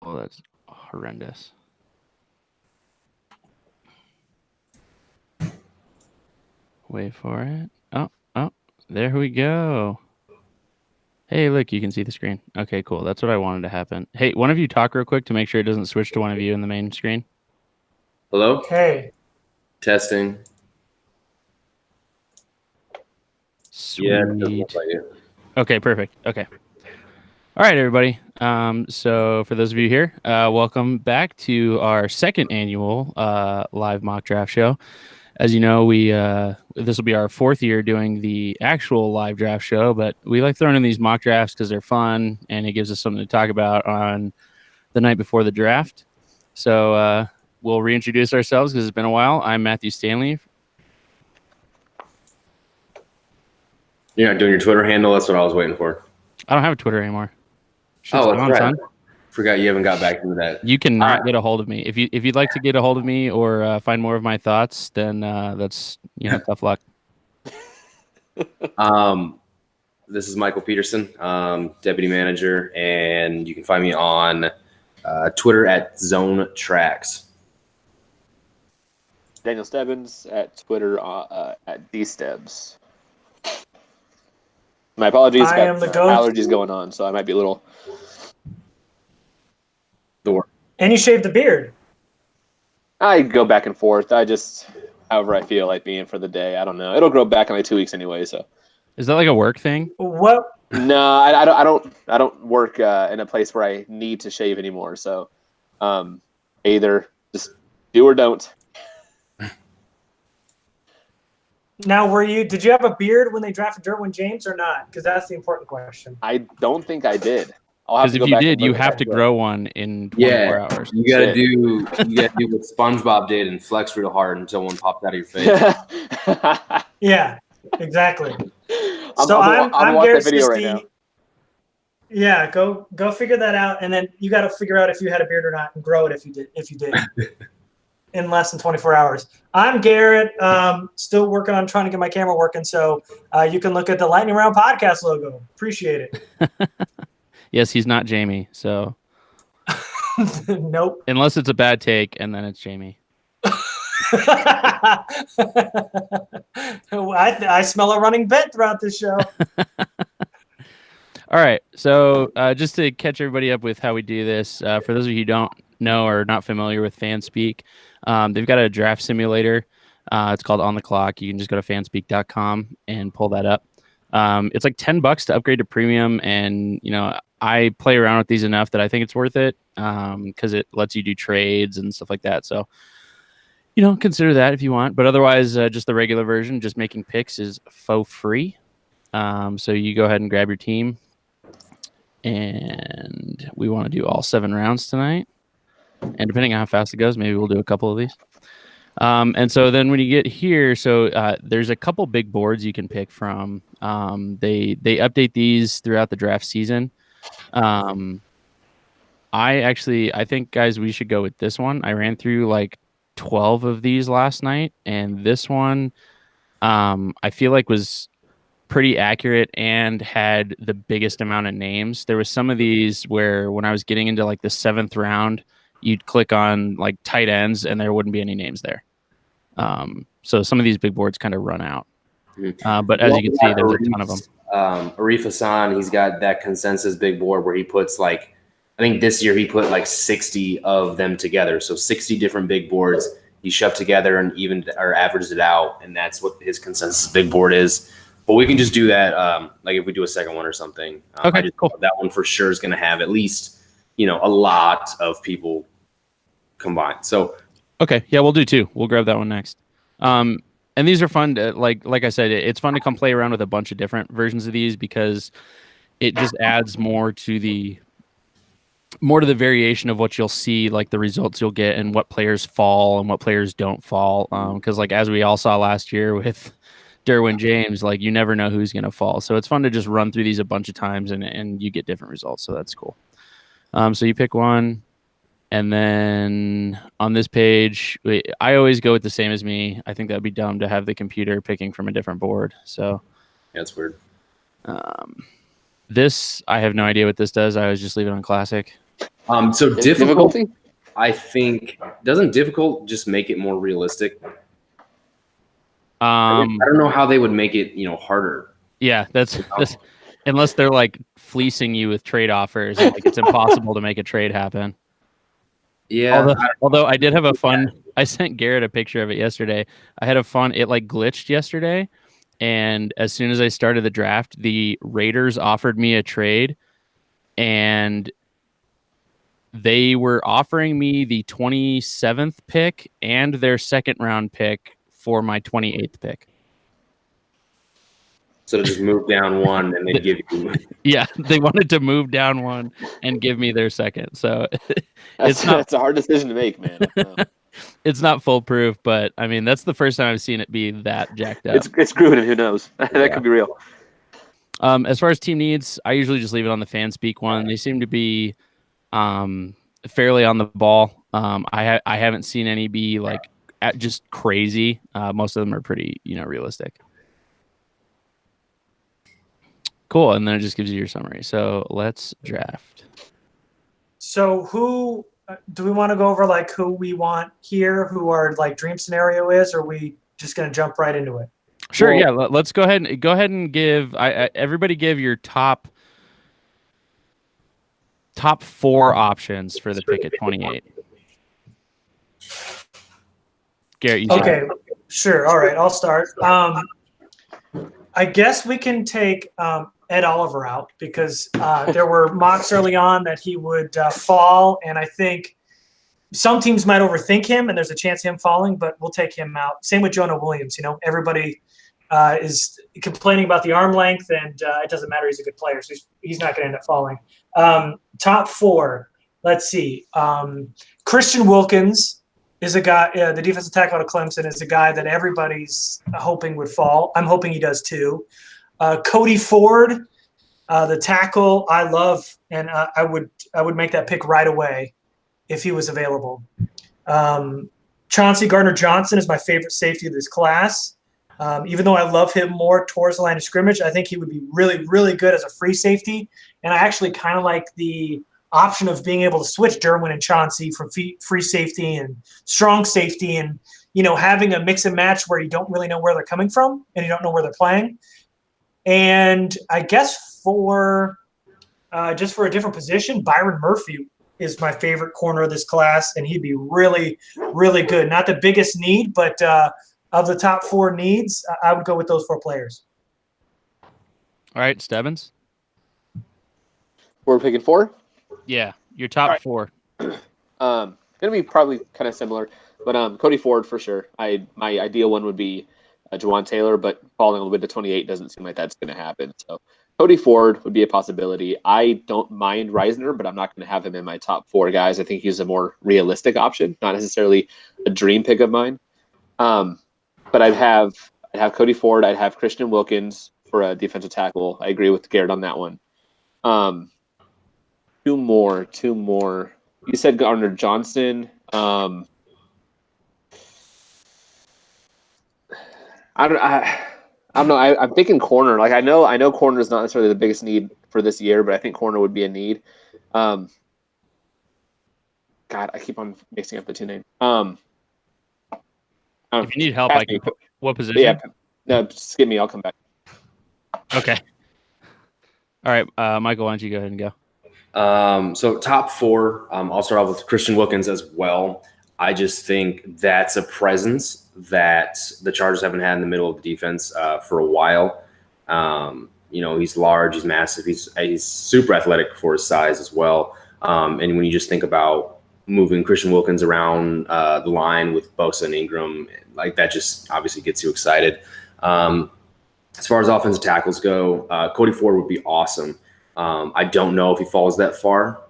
Oh, that's horrendous. Wait for it. Oh, there we go. Hey, look, you can see the screen. Okay, cool. That's what I wanted to happen. Hey, one of you talk real quick to make sure it doesn't switch to one of you in the main screen. Hello? Hey. Testing. Sweet. Yeah, it doesn't look like it. Okay, perfect. Okay. All right, everybody. So for those of you here, welcome back to our second annual live mock draft show. As you know, we this will be our fourth year doing the actual live draft show, but we like throwing in these mock drafts because they're fun and it gives us something to talk about on the night before the draft. So we'll reintroduce ourselves because it's been a while. I'm Matthew Stanley. You're not doing your Twitter handle? That's what I was waiting for. I don't have a Twitter anymore. Shit's that's right. Son. Forgot you haven't got back into that. You cannot get a hold of me. If you'd like to get a hold of me or find more of my thoughts, then that's tough luck. This is Michael Peterson, deputy manager, and you can find me on Twitter at Zone Tracks. Daniel Stebbins at Twitter at dstebbs. My apologies. I am the ghost. Allergies going on, so I might be a little. And you shaved the beard. I go back and forth. I just, however I feel like being for the day. I don't know. It'll grow back in like 2 weeks anyway. So, is that like a work thing? What? No, I don't work in a place where I need to shave anymore. So, either just do or don't. Now, did you have a beard when they drafted Derwin James or not? Because that's the important question. I don't think I did. Because if you did, you have to grow one in 24 hours. You gotta do what SpongeBob did and flex real hard until one popped out of your face. Yeah, exactly. I'm Garrett Sisti. Right now. Yeah, go figure that out, and then you got to figure out if you had a beard or not, and grow it if you did. In less than 24 hours. I'm Garrett. Still working on trying to get my camera working, so you can look at the Lightning Round podcast logo. Appreciate it. Yes, he's not Jamie, so. Nope. Unless it's a bad take, and then it's Jamie. I smell a running bit throughout this show. All right, so just to catch everybody up with how we do this, for those of you who don't know or not familiar with Fanspeak, they've got a draft simulator. It's called On the Clock. You can just go to fanspeak.com and pull that up. It's like $10 to upgrade to premium, and I play around with these enough that I think it's worth it because it lets you do trades and stuff like that. So, consider that if you want. But otherwise, just the regular version, just making picks is for free. So you go ahead and grab your team. And we want to do all 7 rounds tonight. And depending on how fast it goes, maybe we'll do a couple of these. And so then when you get here, there's a couple big boards you can pick from. They update these throughout the draft season. I think, guys, we should go with this one. I ran through like 12 of these last night, and this one I feel like was pretty accurate and had the biggest amount of names. There was some of these where when I was getting into like the 7th round, you'd click on like tight ends and there wouldn't be any names there. So some of these big boards kind of run out. But as you can see, there's a ton of them. Arif Hassan, he's got that consensus big board where he puts I think this year he put like 60 of them together. So 60 different big boards he shoved together and even or averaged it out. And that's what his consensus big board is. But we can just do that, like if we do a second one or something. Okay, cool. That one for sure is going to have at least, a lot of people combined. So, okay, yeah, we'll do 2. We'll grab that one next. And these are fun. Like I said, it's fun to come play around with a bunch of different versions of these because it just adds more to the variation of what you'll see, like the results you'll get and what players fall and what players don't fall. Because like as we all saw last year with Derwin James, like you never know who's going to fall. So it's fun to just run through these a bunch of times and you get different results. So that's cool. So you pick one. And then on this page, I always go with the same as me. I think that'd be dumb to have the computer picking from a different board. So yeah, that's weird. This, I have no idea what this does. I always just leave it on classic. So difficulty? I think doesn't difficult just make it more realistic? I don't know how they would make it, harder. Yeah, that's unless they're like fleecing you with trade offers, and like it's impossible to make a trade happen. Yeah. Although I did have a fun. I sent Garrett a picture of it yesterday. I had a fun. It like glitched yesterday, and as soon as I started the draft, the Raiders offered me a trade, and they were offering me the 27th pick and their second round pick for my 28th pick. So to just move down one and they give you. Yeah, they wanted to move down one and give me their second. So that's a hard decision to make, man. It's not foolproof, but I mean that's the first time I've seen it be that jacked up. It's Gruden, who knows? That could be real. As far as team needs, I usually just leave it on the fan speak one. They seem to be fairly on the ball. I haven't seen any be like just crazy. Most of them are pretty, realistic. Cool, and then it just gives you your summary. So let's draft. So who do we want to go over? Like who we want here? Who our like dream scenario is? Or are we just going to jump right into it? Sure. Yeah. Let's go ahead and give everybody give your top 4 options for the pick at 28. Garrett, you okay. Sure. All right. I'll start. I guess we can take Ed Oliver out because there were mocks early on that he would fall, and I think some teams might overthink him, and there's a chance of him falling, but we'll take him out. Same with Jonah Williams. Everybody is complaining about the arm length, and it doesn't matter. He's a good player, so he's not going to end up falling. Top 4, let's see. Christian Wilkins is a guy, the defensive tackle out of Clemson is a guy that everybody's hoping would fall. I'm hoping he does too. Cody Ford, the tackle, I love, and I would make that pick right away if he was available. Chauncey Gardner-Johnson is my favorite safety of this class. Even though I love him more towards the line of scrimmage, I think he would be really, really good as a free safety. And I actually kind of like the option of being able to switch Derwin and Chauncey from free safety and strong safety and, having a mix and match where you don't really know where they're coming from and you don't know where they're playing. And I guess for just for a different position, Byron Murphy is my favorite corner of this class, and he'd be really, really good. Not the biggest need, but of the top 4 needs, I would go with those 4 players. All right, Stebbins. We're picking 4? Yeah, your top 4. Gonna be probably kind of similar, but Cody Ford for sure. My ideal one would be Juwan Taylor, but falling a little bit to 28 doesn't seem like that's going to happen. So Cody Ford would be a possibility. I don't mind Reisner, but I'm not going to have him in my top 4 guys. I think he's a more realistic option, not necessarily a dream pick of mine. But I'd have Cody Ford. I'd have Christian Wilkins for a defensive tackle. I agree with Garrett on that one. 2 more. You said Gardner-Johnson. I don't know. I'm thinking corner. Like I know corner is not necessarily the biggest need for this year, but I think corner would be a need. God, I keep on mixing up the 2 names. If you need help, I can. What position? Yeah, no, just give me. I'll come back. Okay. All right, Michael, why don't you go ahead and go? So top 4, I'll start off with Christian Wilkins as well. I just think that's a presence that the Chargers haven't had in the middle of the defense for a while. He's large, he's massive, he's super athletic for his size as well. And when you just think about moving Christian Wilkins around the line with Bosa and Ingram, like that just obviously gets you excited. As far as offensive tackles go, Cody Ford would be awesome. I don't know if he falls that far.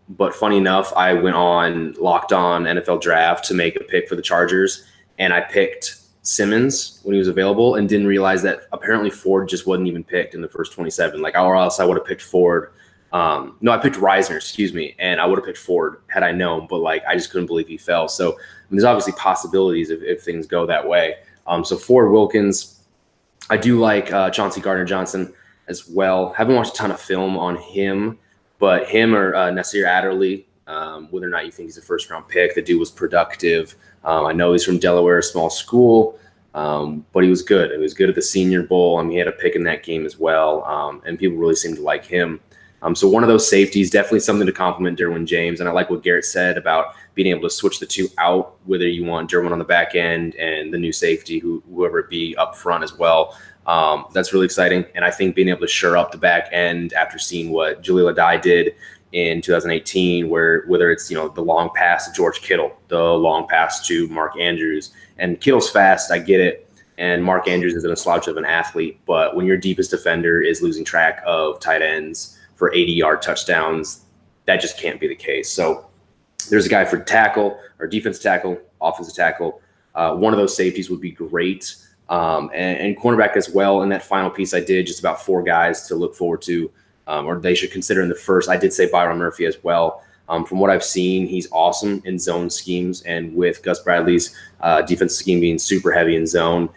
But funny enough, I went on Locked On NFL Draft to make a pick for the Chargers, and I picked Simmons when he was available and didn't realize that apparently Ford just wasn't even picked in the first 27. Or else I would have picked Ford. No, I picked Reisner, excuse me, and I would have picked Ford had I known, but I just couldn't believe he fell. So there's obviously possibilities if things go that way. So Ford, Wilkins, I do like Chauncey Gardner-Johnson as well. Haven't watched a ton of film on him, but But him or Nasir Adderley, whether or not you think he's a first-round pick, the dude was productive. I know he's from Delaware, small school, but he was good. He was good at the Senior Bowl. He had a pick in that game as well, and people really seemed to like him. So one of those safeties, definitely something to compliment Derwin James. And I like what Garrett said about being able to switch the two out, whether you want Derwin on the back end and the new safety, whoever it be up front as well. That's really exciting. And I think being able to shore up the back end after seeing what Jaleel Addae did in 2018, whether it's, the long pass to George Kittle, the long pass to Mark Andrews, and Kittle's fast, I get it. And Mark Andrews isn't a slouch of an athlete, but when your deepest defender is losing track of tight ends for 80-yard touchdowns, that just can't be the case. So there's a guy for tackle or defensive tackle, offensive tackle. One of those safeties would be great. And cornerback as well. In that final piece I did, just about 4 guys to look forward to, or they should consider in the first. I did say Byron Murphy as well. From what I've seen, he's awesome in zone schemes. And with Gus Bradley's defensive scheme being super heavy in zone,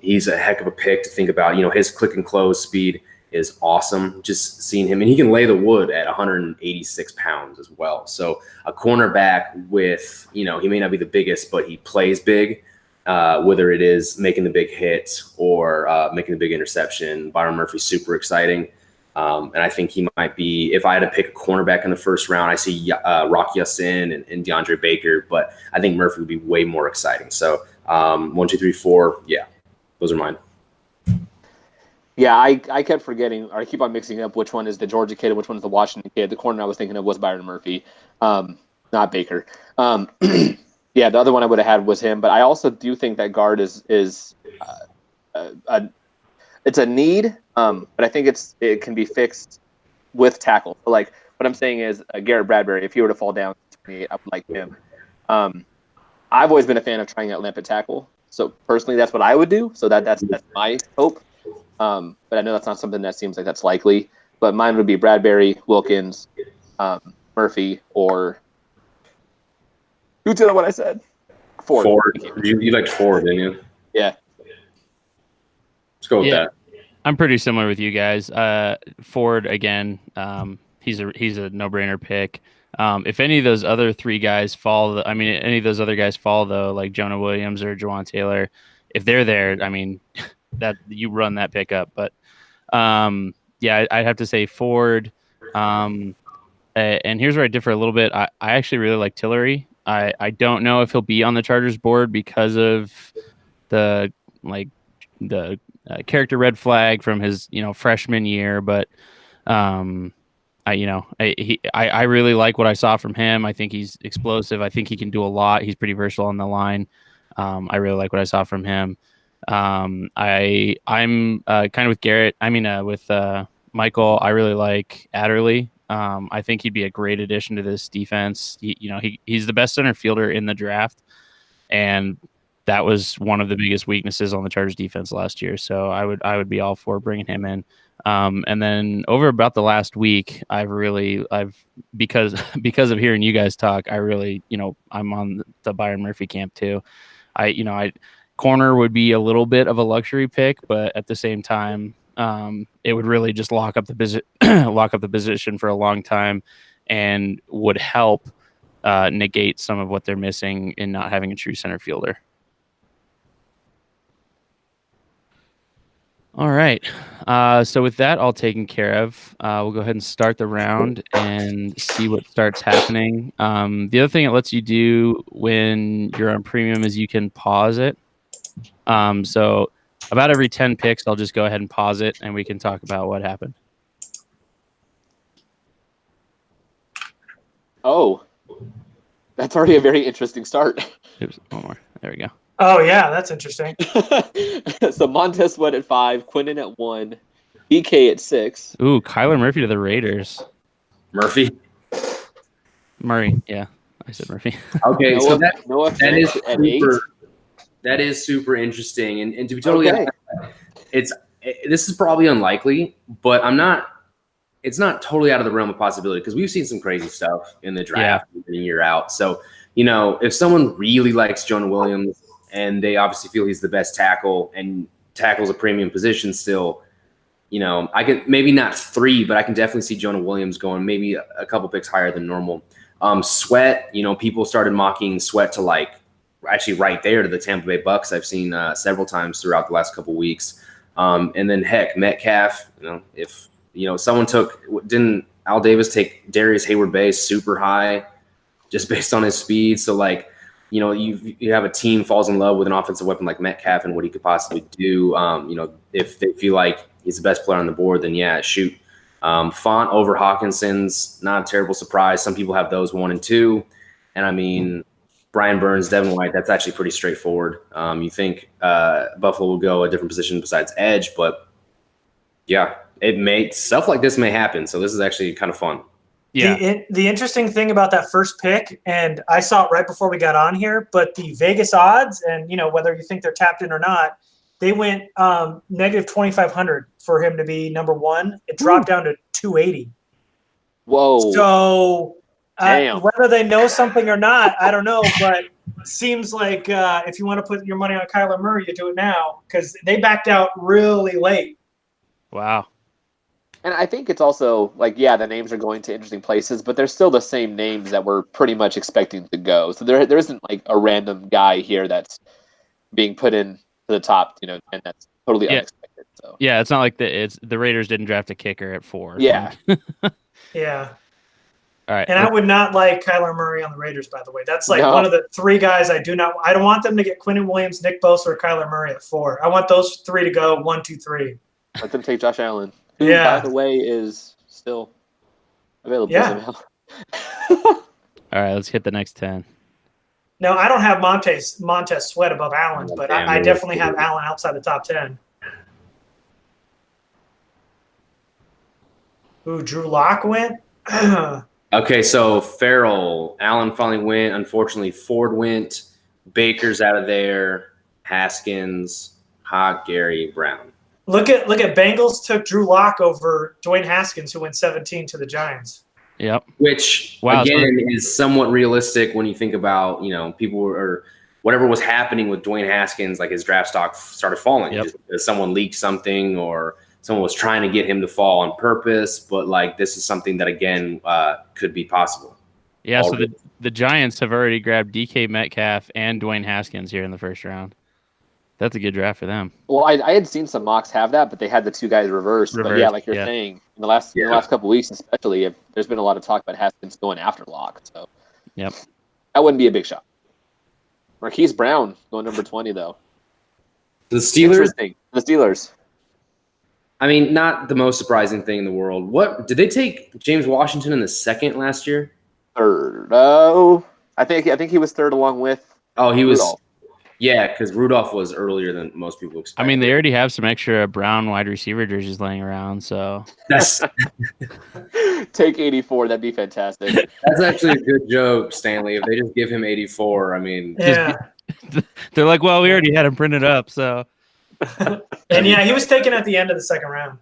he's a heck of a pick to think about. His click and close speed is awesome. Just seeing him, and he can lay the wood at 186 pounds as well. So a cornerback with, he may not be the biggest, but he plays big, whether it is making the big hit or making the big interception. Byron Murphy's super exciting. And I think he might be, if I had to pick a cornerback in the first round, I see Rock Ya-Sin and DeAndre Baker, but I think Murphy would be way more exciting. So 1, 2, 3, 4. Yeah, those are mine. Yeah, I kept forgetting, or I keep on mixing up which one is the Georgia kid and which one is the Washington kid. The corner I was thinking of was Byron Murphy, not Baker. Yeah, the other one I would have had was him. But I also do think that guard is it's a need, but I think it can be fixed with tackle. So like what I'm saying is Garrett Bradbury, if he were to fall down to 28, I would like him. I've always been a fan of trying out lamp at tackle. So personally, that's what I would do. So that's my hope. But I know that's not something that seems like that's likely. But mine would be Bradbury, Wilkins, Murphy, or who's the other one I said? Ford. You liked Ford, didn't you? Yeah. Let's go with that. I'm pretty similar with you guys. Ford again. He's a no-brainer pick. If any of those other 3 guys fall, any of those other guys fall though, like Jonah Williams or Juwan Taylor, if they're there, that you run that pick up. But yeah, I'd have to say Ford. And here's where I differ a little bit. I actually really like Tillery. I don't know if he'll be on the Chargers board because of the character red flag from his freshman year, but I really like what I saw from him. I think he's explosive. I think he can do a lot. He's pretty versatile on the line. I really like what I saw from him. I'm kind of with Garrett. With Michael, I really like Adderley. I think he'd be a great addition to this defense. He's the best center fielder in the draft, and that was one of the biggest weaknesses on the Chargers defense last year. So I would be all for bringing him in. And then over about the last week, I've because of hearing you guys talk, I really, I'm on the Byron Murphy camp too. Corner would be a little bit of a luxury pick, but at the same time, it would really just lock up the position for a long time, and would help negate some of what they're missing in not having a true center fielder. All right. So with that all taken care of, we'll go ahead and start the round and see what starts happening. The other thing it lets you do when you're on premium is you can pause it. So about every 10 picks, I'll just go ahead and pause it, and we can talk about what happened. Oh, that's already a very interesting start. Oops, one more. There we go. Oh, yeah, that's interesting. So Montez Sweat at 5, Quinnen at 1, BK at 6. Ooh, Kyler Murphy to the Raiders. Murray, yeah. I said Murphy. Okay, so that is at 8. super interesting. And to be totally honest, this is probably unlikely, but it's not totally out of the realm of possibility, because we've seen some crazy stuff in the draft year out. So, if someone really likes Jonah Williams and they obviously feel he's the best tackle and tackles a premium position still, I could maybe not 3, but I can definitely see Jonah Williams going maybe a couple picks higher than normal. Sweat, people started mocking Sweat to like actually right there to the Tampa Bay Bucks. I've seen several times throughout the last couple weeks. And then heck, Metcalf, if someone didn't Al Davis take Darius Hayward-Bay super high just based on his speed? So like, you have a team falls in love with an offensive weapon like Metcalf and what he could possibly do. If they feel like he's the best player on the board, then yeah, shoot. Font over Hawkinson's not a terrible surprise. Some people have those 1 and 2. And I mean, Brian Burns, Devin White, that's actually pretty straightforward. You think Buffalo will go a different position besides edge, but yeah, stuff like this may happen. So this is actually kind of fun. Yeah. The interesting thing about that first pick, and I saw it right before we got on here, but the Vegas odds, and whether you think they're tapped in or not, they went negative 2,500 for him to be number 1. It dropped down to 280. Whoa! So whether they know something or not, I don't know. But seems like if you want to put your money on Kyler Murray, you do it now because they backed out really late. Wow. And I think it's also like, the names are going to interesting places, but they're still the same names that we're pretty much expecting to go. So there isn't like a random guy here that's being put in to the top, and that's totally unexpected. So it's not like the Raiders didn't draft a kicker at 4. Yeah. Yeah. All right. And I would not like Kyler Murray on the Raiders, by the way. That's like one of the 3 guys I don't want them to get Quinnen Williams, Nick Bosa, or Kyler Murray at 4. I want those 3 to go 1, 2, 3. Let them take Josh Allen. Who, by the way, is still available. Yeah. All right, let's hit the next 10. No, I don't have Montez Sweat above Allen, but I definitely have Allen outside the top 10. Ooh, Drew Lock went? Okay, so Farrell, Allen finally went. Unfortunately, Ford went. Baker's out of there. Haskins, Hawk, Gary, Brown. Look at Bengals took Drew Lock over Dwayne Haskins, who went 17 to the Giants. Yep. Which again is somewhat realistic when you think about people or whatever was happening with Dwayne Haskins, like his draft stock started falling just because someone leaked something or someone was trying to get him to fall on purpose. But like this is something that again could be possible. Yeah. Already. So the Giants have already grabbed DK Metcalf and Dwayne Haskins here in the first round. That's a good draft for them. Well, I had seen some mocks have that, but they had the 2 guys reversed. But yeah, like you're saying, in the last couple of weeks, especially, there's been a lot of talk about Haskins going after Lock. So, that wouldn't be a big shot. Marquise Brown going number 20 though. The Steelers. The Steelers. I mean, not the most surprising thing in the world. What did they take James Washington in the 2nd last year? 3rd. Oh, I think he was 3rd along with. Oh, he was. Rudolph. Yeah, because Rudolph was earlier than most people expected. I mean, they already have some extra brown wide receiver jerseys laying around, so that's take 84. That'd be fantastic. That's actually a good joke, Stanley. If they just give him 84, I mean, they're like, well, we already had him printed up, so. And he was taken at the end of the 2nd round.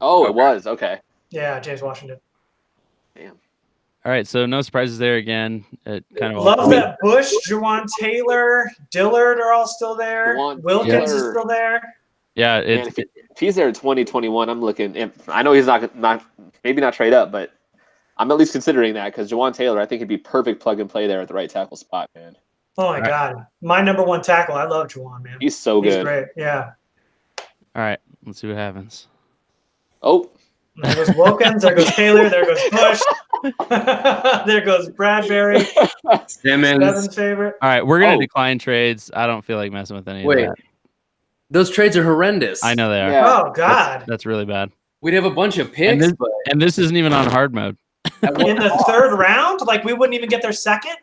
Oh, it was okay. Yeah, James Washington. Damn. All right, so no surprises there again. Love that Bush, Juwan Taylor, Dillard are all still there. Wilkins is still there. Yeah, if he's there in 2021, I'm looking. I know he's not maybe not trade up, but I'm at least considering that because Juwan Taylor, I think he'd be perfect plug and play there at the right tackle spot, man. Oh my God, my number 1 tackle. I love Juwan, man. He's so good. He's great. Yeah. All right, let's see what happens. Oh. There goes Wilkins. There goes Taylor. There goes Bush. There goes Bradbury. Stebbins. Favorite. All right, we're going to decline trades. I don't feel like messing with any of that. Those trades are horrendous. I know they are. Yeah. Oh, God. That's really bad. We'd have a bunch of picks. And this isn't even on hard mode. In the 3rd round? Like, we wouldn't even get their 2nd?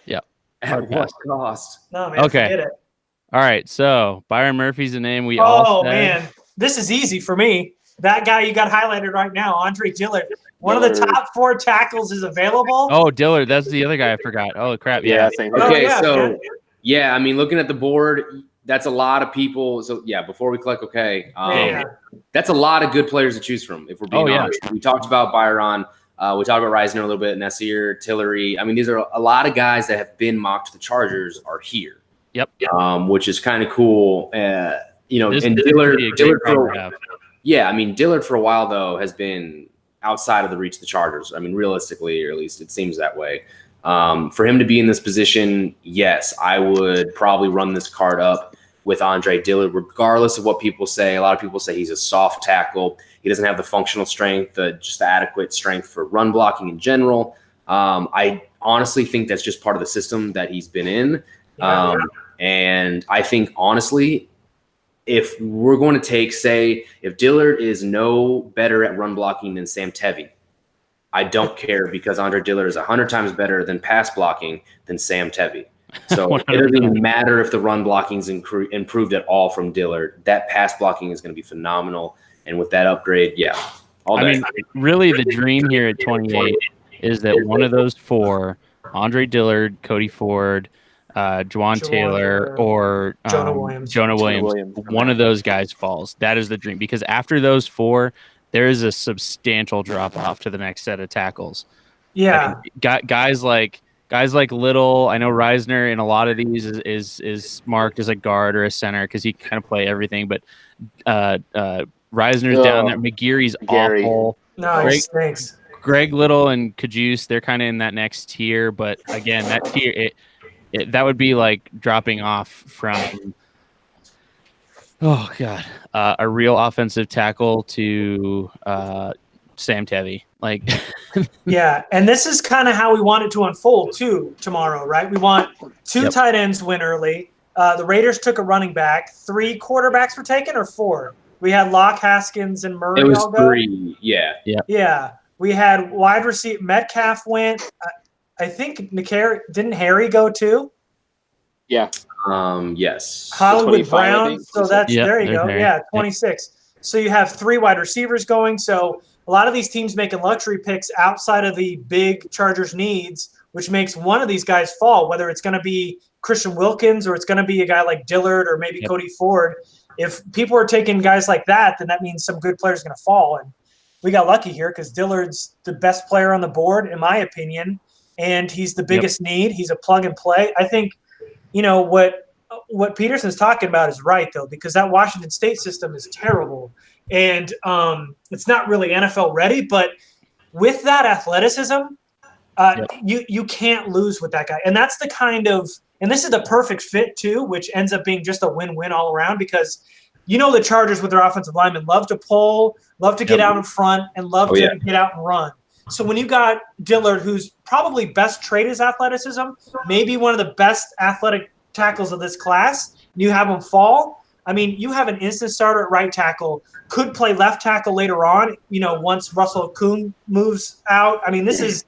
Yeah. At what cost? No, man, forget it. All right, so Byron Murphy's a name we all said. Oh, man. This is easy for me. That guy you got highlighted right now, Andre Dillard. One of the top 4 tackles is available. Oh, Dillard. That's the other guy I forgot. Oh, crap. Yeah. Okay, I mean, looking at the board, that's a lot of people. So, before we click, that's a lot of good players to choose from, if we're being honest. We talked about Byron. We talked about Reisner a little bit, Nasir, Tillery. I mean, these are a lot of guys that have been mocked to the Chargers are here. Yep. Which is kind of cool. And Dillard Yeah, I mean, Dillard for a while, though, has been outside of the reach of the Chargers. I mean, realistically, or at least it seems that way. For him to be in this position, yes, I would probably run this card up with Andre Dillard, regardless of what people say. A lot of people say he's a soft tackle. He doesn't have the functional strength, just the adequate strength for run blocking in general. I honestly think that's just part of the system that he's been in. And I think, honestly, if we're going to take, say, if Dillard is no better at run blocking than Sam Tevi, I don't care, because Andre Dillard is 100 times better than pass blocking than Sam Tevi. So it doesn't even matter if the run blocking is improved at all from Dillard. That pass blocking is going to be phenomenal. And with that upgrade, yeah, all day. I mean, really the dream here at 28 is that one of those four, Andre Dillard, Cody Ford, Juwan Taylor, or Jonah Williams, one of those guys falls. That is the dream, because after those four, there is a substantial drop off to the next set of tackles. Yeah, guys like Little. I know Reisner in a lot of these is marked as a guard or a center because he kind of play everything. But Reisner's down there. McGeary's awful. Nice, thanks. Greg Little and Kajus, they're kind of in that next tier. But again, that tier that would be like dropping off from a real offensive tackle to Sam Tevi. Like, yeah, and this is kind of how we want it to unfold too tomorrow, right? We want two tight ends win early. The Raiders took a running back. 3 quarterbacks were taken, or 4? We had Locke, Haskins, and Murray. It was all go. 3. Yeah. We had wide receiver. Metcalf went. I think didn't Harry go too? Yeah. Yes. Hollywood Brown. So that's there you go. Harry. Yeah, 26. So you have 3 wide receivers going. So a lot of these teams making luxury picks outside of the big Chargers needs, which makes one of these guys fall, whether it's going to be Christian Wilkins or it's going to be a guy like Dillard or maybe Cody Ford. If people are taking guys like that, then that means some good players are going to fall. And we got lucky here because Dillard's the best player on the board, in my opinion, and he's the biggest need. He's a plug and play. I think, what Peterson's talking about is right, though, because that Washington State system is terrible. And it's not really NFL ready, but with that athleticism, you can't lose with that guy. And that's the kind of – and this is the perfect fit, too, which ends up being just a win-win all around because the Chargers with their offensive linemen love to pull, love to get out in front, and love to get out and run. So when you got Dillard, who's probably best trait is athleticism, maybe one of the best athletic tackles of this class, and you have him fall, I mean, you have an instant starter at right tackle, could play left tackle later on, once Russell Kuhn moves out. I mean, this is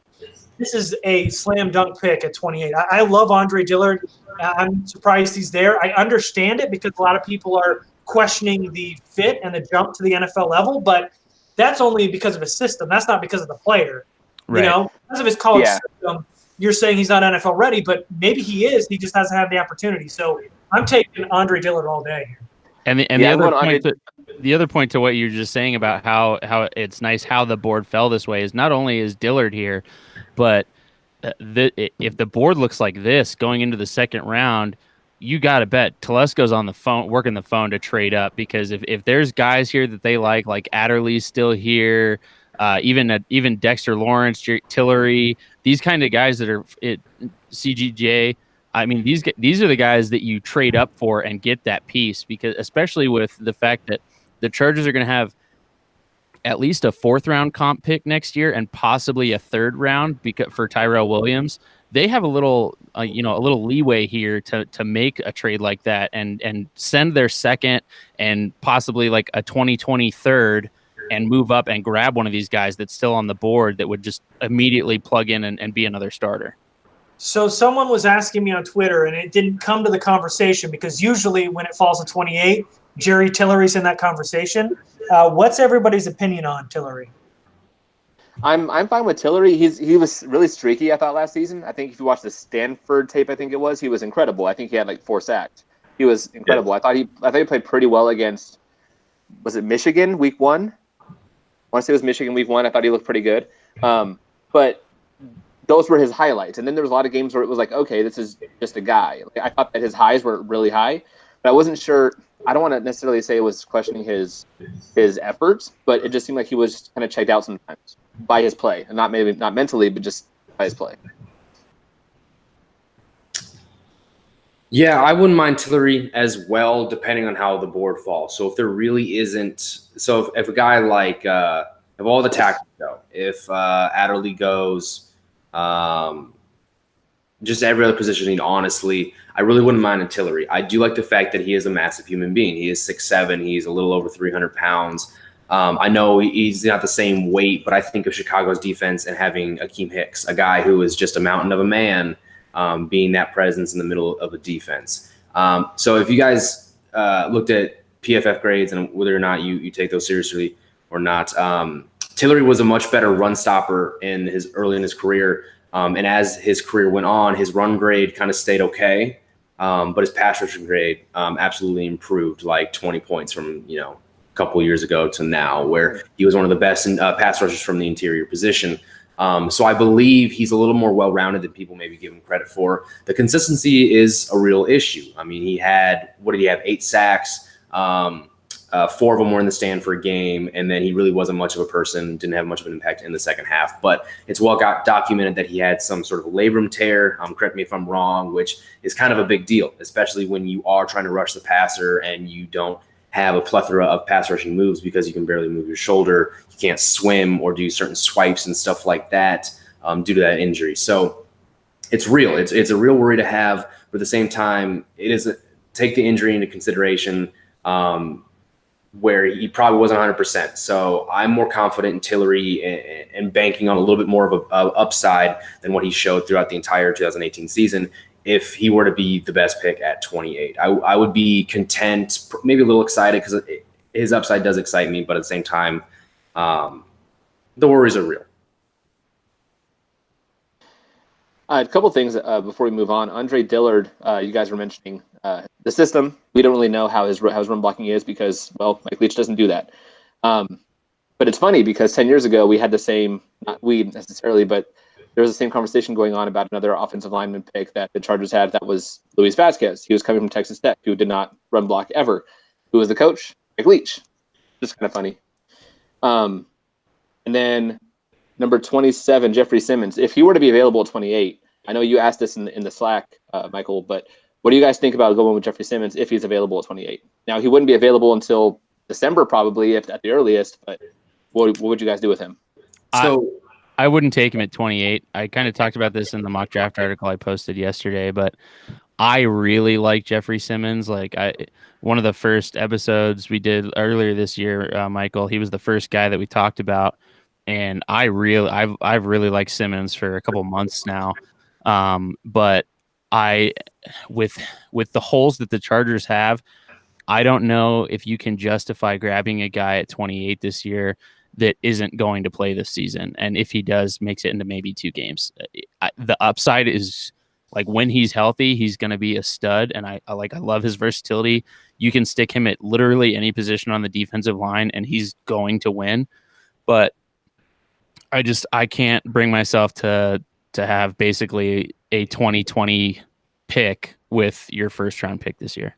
a slam dunk pick at 28. I love Andre Dillard. I'm surprised he's there. I understand it because a lot of people are questioning the fit and the jump to the NFL level, but that's only because of his system. That's not because of the player. Right. Because of his college system, you're saying he's not NFL ready, but maybe he is. He just doesn't have the opportunity. So I'm taking Andre Dillard all day. And the other point to what you're just saying about how it's nice how the board fell this way is not only is Dillard here, but if the board looks like this going into the second round, you got to bet Telesco's on the phone, working the phone to trade up, because if there's guys here that they like Adderley's still here, even Dexter Lawrence, Tillery, these kind of guys that are CGJ. I mean, these are the guys that you trade up for and get that piece, because especially with the fact that the Chargers are going to have at least a 4th round comp pick next year and possibly a 3rd round for Tyrell Williams. They have a little leeway here to make a trade like that and send their 2nd and possibly like a 2023rd and move up and grab one of these guys that's still on the board that would just immediately plug in and be another starter. So someone was asking me on Twitter, and it didn't come to the conversation because usually when it falls to 28, Jerry Tillery's in that conversation. What's everybody's opinion on Tillery? I'm fine with Tillery. He was really streaky, I thought, last season. I think if you watch the Stanford tape, I think it was, he was incredible. I think he had like 4 sacks. He was incredible. Yeah. I thought he played pretty well against, was it Michigan week 1? I want to say it was Michigan week 1. I thought he looked pretty good. But those were his highlights. And then there was a lot of games where it was like, okay, this is just a guy. Like, I thought that his highs were really high. But I wasn't sure. I don't want to necessarily say it was questioning his efforts, but it just seemed like he was kind of checked out sometimes by his play, and not mentally, but just by his play. Yeah, I wouldn't mind Tillery as well, depending on how the board falls. So if there really isn't, so if a guy like if all the tackles go, if Adderley goes, just every other positioning, honestly, I really wouldn't mind a Tillery. I do like the fact that he is a massive human being. He is 6'7". He's a little over 300 pounds. I know he's not the same weight, but I think of Chicago's defense and having Akeem Hicks, a guy who is just a mountain of a man, being that presence in the middle of a defense. So if you guys looked at PFF grades and whether or not you take those seriously or not, Tillery was a much better run stopper early in his career. And as his career went on, his run grade kind of stayed okay, but his pass rushing grade absolutely improved, like 20 points from a couple of years ago to now, where he was one of the best pass rushers from the interior position. So I believe he's a little more well-rounded than people maybe give him credit for. The consistency is a real issue. I mean, he had 8 sacks. 4 of them were in the stand for a game, and then he really wasn't much of a person, didn't have much of an impact in the second half. But it's documented that he had some sort of labrum tear, correct me if I'm wrong, which is kind of a big deal, especially when you are trying to rush the passer and you don't have a plethora of pass rushing moves because you can barely move your shoulder, you can't swim or do certain swipes and stuff like that due to that injury. So it's real. It's a real worry to have, but at the same time, take the injury into consideration, where he probably wasn't 100%. So I'm more confident in Tillery and banking on a little bit more of a upside than what he showed throughout the entire 2018 season. If he were to be the best pick at 28, I would be content, maybe a little excited because his upside does excite me, but at the same time, the worries are real. A couple things before we move on. Andre Dillard, you guys were mentioning the system. We don't really know how his run blocking is because, well, Mike Leach doesn't do that. But it's funny because 10 years ago we had the same, not we necessarily, but there was the same conversation going on about another offensive lineman pick that the Chargers had. That was Luis Vasquez. He was coming from Texas Tech, who did not run block ever. Who was the coach? Mike Leach. Just kind of funny. And then number 27, Jeffrey Simmons. If he were to be available at 28, I know you asked this in the Slack, Michael, but what do you guys think about going with Jeffrey Simmons if he's available at 28? Now, he wouldn't be available until December probably, if at the earliest, but what would you guys do with him? So I wouldn't take him at 28. I kind of talked about this in the mock draft article I posted yesterday, but I really like Jeffrey Simmons. One of the first episodes we did earlier this year, Michael, he was the first guy that we talked about, and I've really liked Simmons for a couple months now. But with the holes that the Chargers have, I don't know if you can justify grabbing a guy at 28 this year that isn't going to play this season. And if he does, makes it into maybe 2 games. The upside is, like, when he's healthy, he's going to be a stud. And I love his versatility. You can stick him at literally any position on the defensive line and he's going to win. But I can't bring myself to have basically a 2020 pick with your first round pick this year.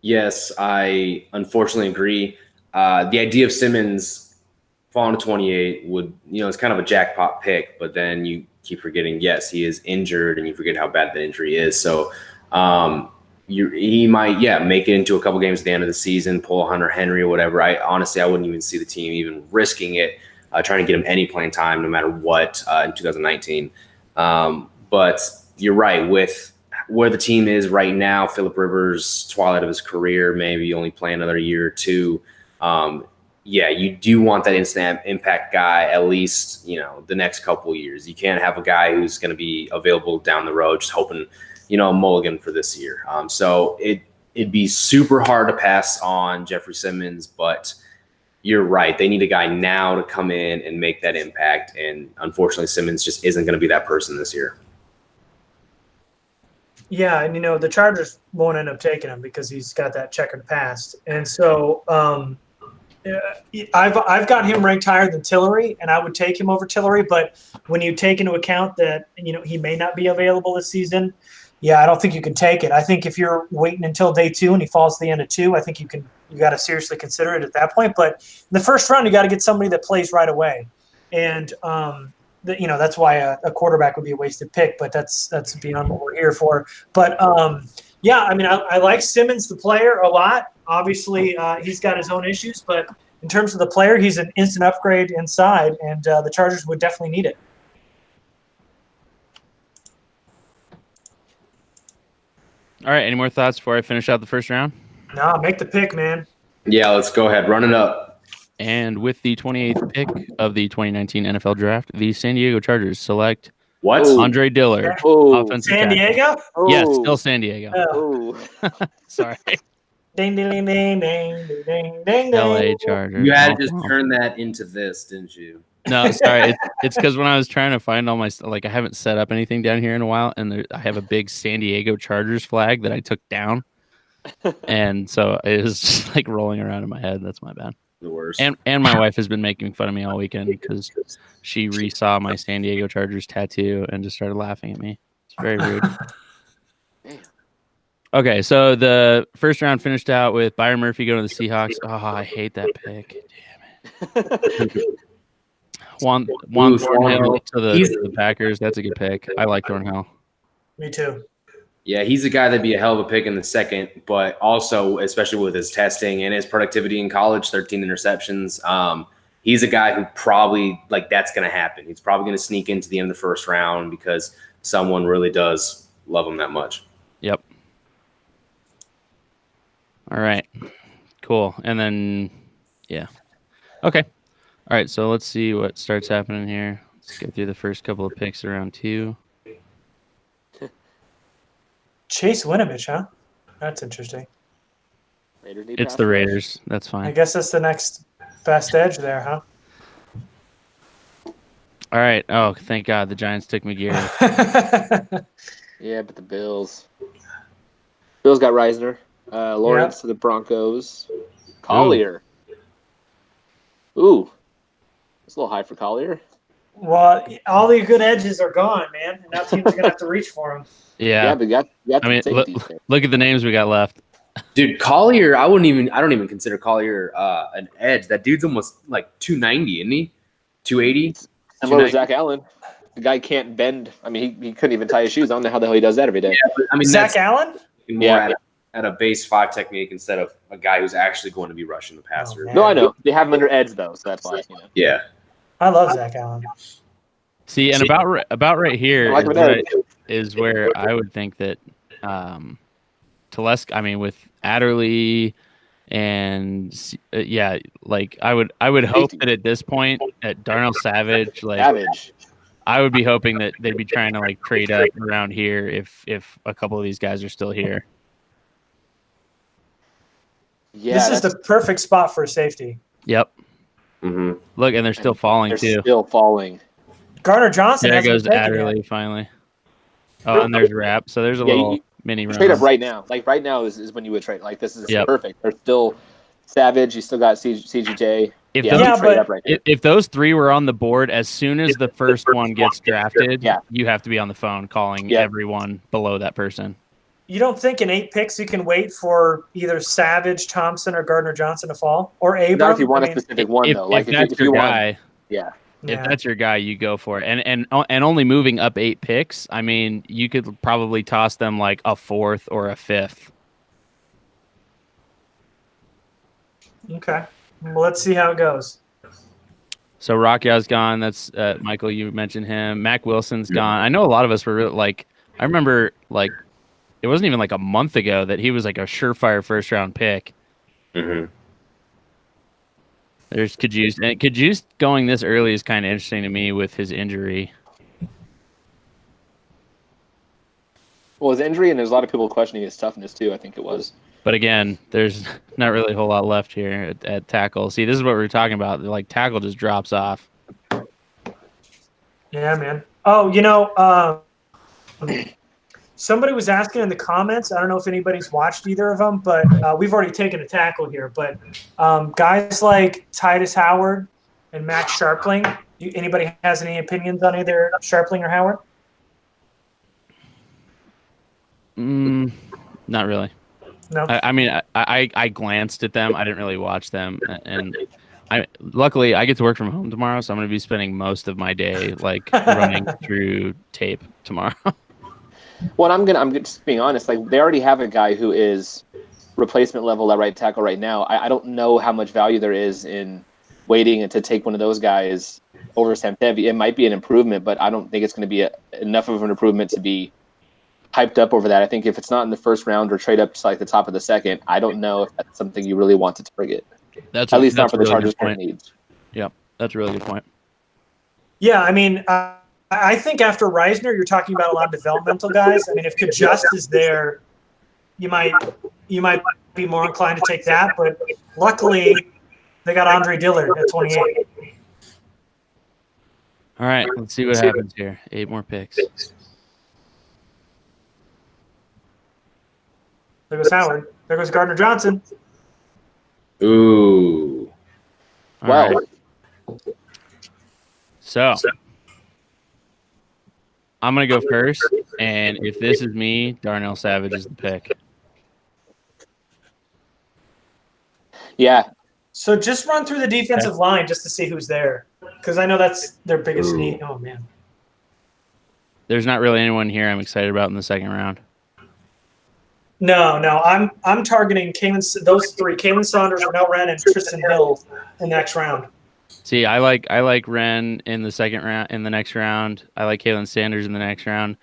Yes, I unfortunately agree. The idea of Simmons falling to 28 would, it's kind of a jackpot pick, but then you keep forgetting, yes, he is injured and you forget how bad that injury is. So he might, make it into a couple games at the end of the season, pull a Hunter Henry or whatever. I wouldn't even see the team even risking it, trying to get him any playing time, no matter what, in 2019. But you're right, with where the team is right now, Phillip Rivers, twilight of his career, maybe only play another year or 2. You do want that instant impact guy at least, the next couple of years. You can't have a guy who's going to be available down the road just hoping, a mulligan for this year. So it'd be super hard to pass on Jeffrey Simmons, but you're right. They need a guy now to come in and make that impact. And unfortunately, Simmons just isn't going to be that person this year. Yeah, and the Chargers won't end up taking him because he's got that checkered past. And so I've got him ranked higher than Tillery, and I would take him over Tillery. But when you take into account that he may not be available this season, yeah, I don't think you can take it. I think if you're waiting until day 2 and he falls to the end of 2, I think you got to seriously consider it at that point. But in the first round, you got to get somebody that plays right away. And, that's why a quarterback would be a wasted pick, but that's beyond what we're here for. But, yeah, I mean, I like Simmons, the player, a lot. Obviously, he's got his own issues, but in terms of the player, he's an instant upgrade inside, and the Chargers would definitely need it. All right. Any more thoughts before I finish out the first round? No, make the pick, man. Yeah, let's go ahead. Run it up. And with the 28th pick of the 2019 NFL Draft, the San Diego Chargers select What? Andre Dillard, offensive San tackle. Diego? Yes, still San Diego. Oh. Sorry. Ding, ding, ding, ding, ding, ding, ding, LA Chargers. You had to just turn that into this, didn't you? No, sorry. It's because when I was trying to find all my I haven't set up anything down here in a while, and I have a big San Diego Chargers flag that I took down, and so it was just like rolling around in my head. That's my bad. The worst. And my wife has been making fun of me all weekend because she resaw my San Diego Chargers tattoo and just started laughing at me. It's very rude. Okay, so the first round finished out with Byron Murphy going to the Seahawks. Oh, I hate that pick. Damn it. Juan Thornhill to the Packers. That's a good pick. I like Thornhill. Me too. Yeah, he's a guy that'd be a hell of a pick in the second, but also, especially with his testing and his productivity in college, 13 interceptions. He's a guy who probably, that's going to happen. He's probably going to sneak into the end of the first round because someone really does love him that much. Yep. All right. Cool. And then, yeah. Okay. All right, so let's see what starts happening here. Let's get through the first couple of picks around 2. Chase Winovich, huh? That's interesting. It's the Raiders. That's fine. I guess that's the next best edge there, huh? All right. Oh, thank God the Giants took McGeary. Yeah, but the Bills. Bills got Reisner. Lawrence to the Broncos. Collier. Ooh. It's a little high for Collier. Well, all the good edges are gone, man. And now teams are going to have to reach for them. Yeah. But you got look at the names we got left. Dude, Collier, I don't even consider Collier an edge. That dude's almost like 290, isn't he? 280? And what was Zach Allen? The guy can't bend. I mean, he couldn't even tie his shoes. I don't know how the hell he does that every day. Yeah, but, I mean, Zach Allen? More at a base 5 technique instead of a guy who's actually going to be rushing the passer. Oh, no, I know. They have him under edge, though, so that's why. Yeah. I love Zach Allen. See, and about right here is where I would think that Telesco, I mean, with Adderley and I would hope that at this point at Darnell Savage, I would be hoping that they'd be trying to trade up around here if a couple of these guys are still here. Yeah, this is the perfect spot for a safety. Yep. Mm-hmm. Look, and they're still falling too. Still falling. Gardner Johnson. There goes Adderley finally. Oh, and there's Rapp. So there's a little mini run. Trade up right now. Right now is when you would trade. This is perfect. They're still Savage. You still got CGJ. If those 3 were on the board as soon as the first one gets drafted, you have to be on the phone calling everyone below that person. You don't think in 8 picks you can wait for either Savage, Thompson, or Gardner Johnson to fall, or Abram? Not if you want a specific one, though. If that's your guy, if that's your guy, you go for it. And only moving up 8 picks, I mean, you could probably toss them a 4th or a 5th. Okay. Well, let's see how it goes. So Rakia's gone. That's Michael. You mentioned him. Mac Wilson's gone. I know a lot of us were really, I remember it wasn't even a month ago that he was a surefire first round pick. Mm-hmm. There's Kajus. And Kajus going this early is kind of interesting to me with his injury. Well, his injury, and there's a lot of people questioning his toughness too, I think it was. But again, there's not really a whole lot left here at tackle. See, this is what we're talking about. Tackle just drops off. Yeah, man. Oh, somebody was asking in the comments. I don't know if anybody's watched either of them, but we've already taken a tackle here. But guys like Titus Howard and Max Sharpling, anybody has any opinions on either Sharpling or Howard? Not really. No. I mean, I glanced at them. I didn't really watch them, and luckily I get to work from home tomorrow, so I'm going to be spending most of my day like running through tape tomorrow. Well, I'm just being honest. Like they already have a guy who is replacement level at right tackle right now. I don't know how much value there is in waiting and to take one of those guys over Sam Tevi. It might be an improvement, but I don't think it's going to be enough of an improvement to be hyped up over that. I think if it's not in the first round or trade up to like the top of the second, I don't know if that's something you really want to target. At least not for the Chargers' current needs. Yep, that's a really good point. Yeah, I mean, I think after Reisner, you're talking about a lot of developmental guys. I mean, if Kajust is there, you might be more inclined to take that. But luckily, they got Andre Dillard at 28. All right, let's see what happens here. 8 more picks. There goes Howard. There goes Gardner Johnson. Ooh. Wow. Right. So I'm going to go first, and if this is me, Darnell Savage is the pick. Yeah. So just run through the defensive line just to see who's there, because I know that's their biggest need. Oh, man. There's not really anyone here I'm excited about in the second round. No. I'm targeting those three: Kalen Saunders, Renell Wren, and Tristan Hill in the next round. See, I like Wren in the second round. In the next round, I like Kalen Sanders in the next round.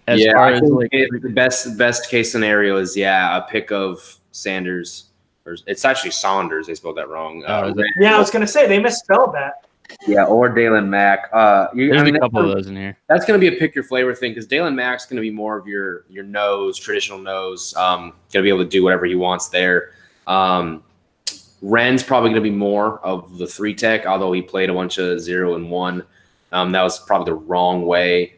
I think the best case scenario is a pick of Sanders. Or it's actually Saunders. They spelled that wrong. I was gonna say they misspelled that. Yeah, or Dalen Mack. There's a couple of those in here. That's going to be a pick your flavor thing because Dalen Mack's going to be more of your nose, traditional nose. Going to be able to do whatever he wants there. Wren's probably going to be more of the 3 tech, although he played a bunch of 0 and 1. That was probably the wrong way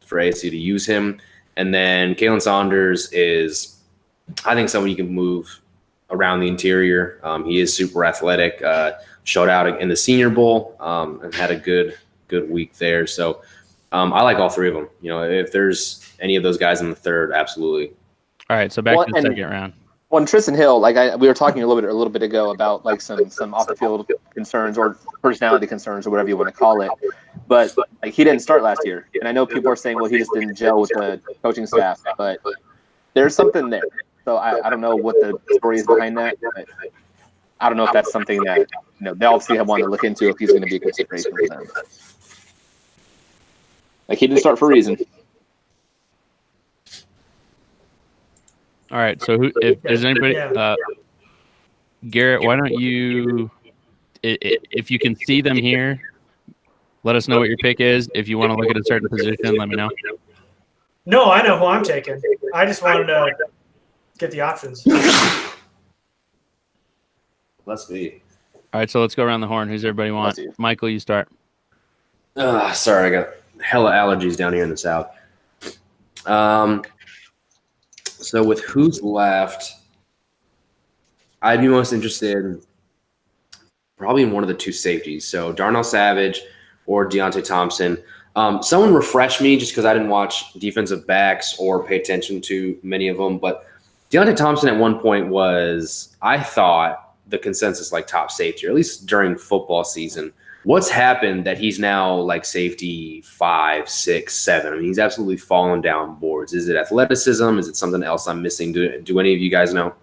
for ASU to use him. And then Kalen Saunders is, I think, someone you can move around the interior. He is super athletic. Showed out in the Senior Bowl and had a good week there. So I like all 3 of them. You know, if there's any of those guys in the third, absolutely. All right, so back to the second round. Well, Tristan Hill, we were talking a little bit ago about like some off the field concerns or personality concerns or whatever you want to call it. But like he didn't start last year, and I know people are saying, well, he just didn't gel with the coaching staff, but there's something there. So I don't know what the story is behind that. But I don't know if that's something that they obviously have wanted to look into if he's going to be a consideration for them. Like he didn't start for a reason. All right, so if there's anybody, Garrett, why don't you, if you can see them here, let us know what your pick is. If you want to look at a certain position, let me know. No, I know who I'm taking. I just wanted to get the options. Let's see. All right, so let's go around the horn. Who's everybody want? Michael, you start. Sorry, I got hella allergies down here in the South. So with who's left, I'd be most interested probably in one of the 2 safeties. So Darnell Savage or Deontay Thompson. Someone refresh me just because I didn't watch defensive backs or pay attention to many of them. But Deontay Thompson at one point was, I thought, the consensus like top safety, or at least during football season. What's happened that he's now like safety 5, 6, 7? I mean, he's absolutely fallen down boards. Is it athleticism? Is it something else I'm missing? Do any of you guys know?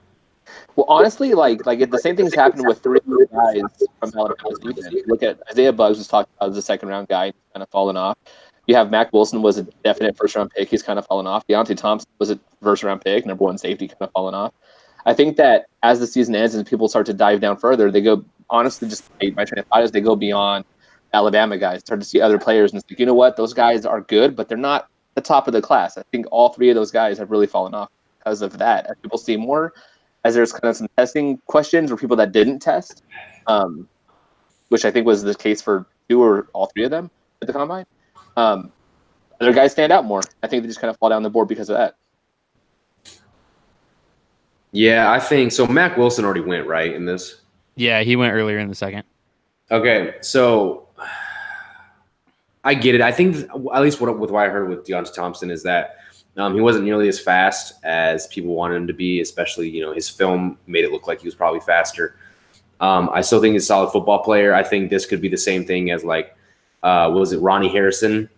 Well, honestly, like the same thing's happened with 3 guys from Alabama's defense. Look at Isaiah Buggs was talking about as a second round guy, kind of fallen off. You have Mack Wilson was a definite first round pick. He's kind of fallen off. Deontay Thompson was a first round pick, number 1 safety, kind of fallen off. I think that as the season ends and people start to dive down further, they go, honestly, just my train of thought is they go beyond Alabama guys, start to see other players and think, you know what, those guys are good, but they're not the top of the class. I think all 3 of those guys have really fallen off because of that. As people see more, as there's kind of some testing questions for people that didn't test, which I think was the case for 2 or all 3 of them at the combine. Other guys stand out more. I think they just kind of fall down the board because of that. Yeah, I think so. Mack Wilson already went, right, in this? Yeah, he went earlier in the second. Okay, so I get it. I think at least with what I heard with Deontay Thompson is that He wasn't nearly as fast as people wanted him to be, especially, his film made it look like he was probably faster. I still think he's a solid football player. I think this could be the same thing as what was it, Ronnie Harrison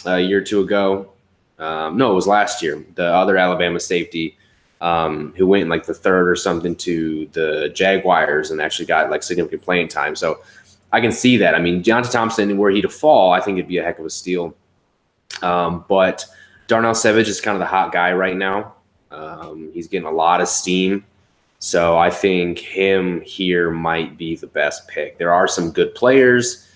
a year or two ago? No, it was last year. The other Alabama safety who went in like the third or something to the Jaguars and actually got like significant playing time. So I can see that. I mean, Deontay Thompson, were he to fall, I think it'd be a heck of a steal. But Darnell Savage is kind of the hot guy right now. He's getting a lot of steam. So I think him here might be the best pick. There are some good players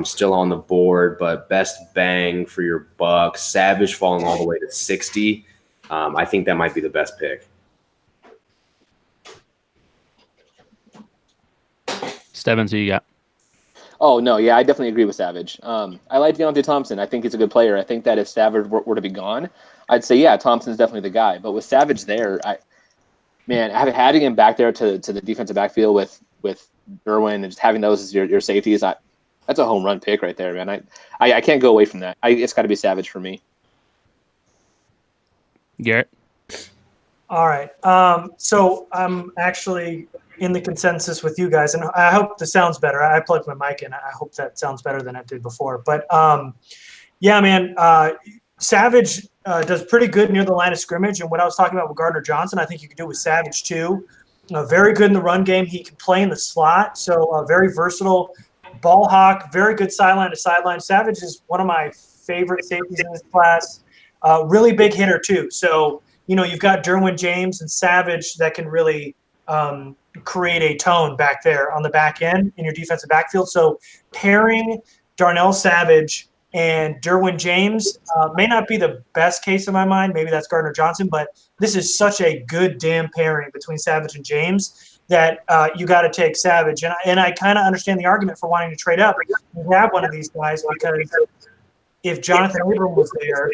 still on the board, but best bang for your buck, Savage falling all the way to 60. I think that might be the best pick. Stebbins, who you got? Oh, no, yeah, I definitely agree with Savage. I like Deontay Thompson. I think he's a good player. I think that if Savage were to be gone, I'd say, yeah, Thompson's definitely the guy. But with Savage there, having him back there to the defensive backfield with Derwin and just having those as your safeties, that's a home run pick right there, man. I can't go away from that. It's got to be Savage for me. Garrett? All right. So I'm actually in the consensus with you guys, and I hope this sounds better. I plugged my mic in. I hope that sounds better than it did before. But, yeah, man, Savage does pretty good near the line of scrimmage. And what I was talking about with Gardner Johnson, I think you could do with Savage too. Very good in the run game. He can play in the slot, so very versatile ball hawk, very good sideline to sideline. Savage is one of my favorite safeties in this class. Really big hitter too. So, you've got Derwin James and Savage that can really create a tone back there on the back end in your defensive backfield. So pairing Darnell Savage and Derwin James may not be the best case in my mind. Maybe that's Gardner Johnson, but this is such a good damn pairing between Savage and James that you got to take Savage. And I kind of understand the argument for wanting to trade up and grab one of these guys, because if Jonathan Abram was there,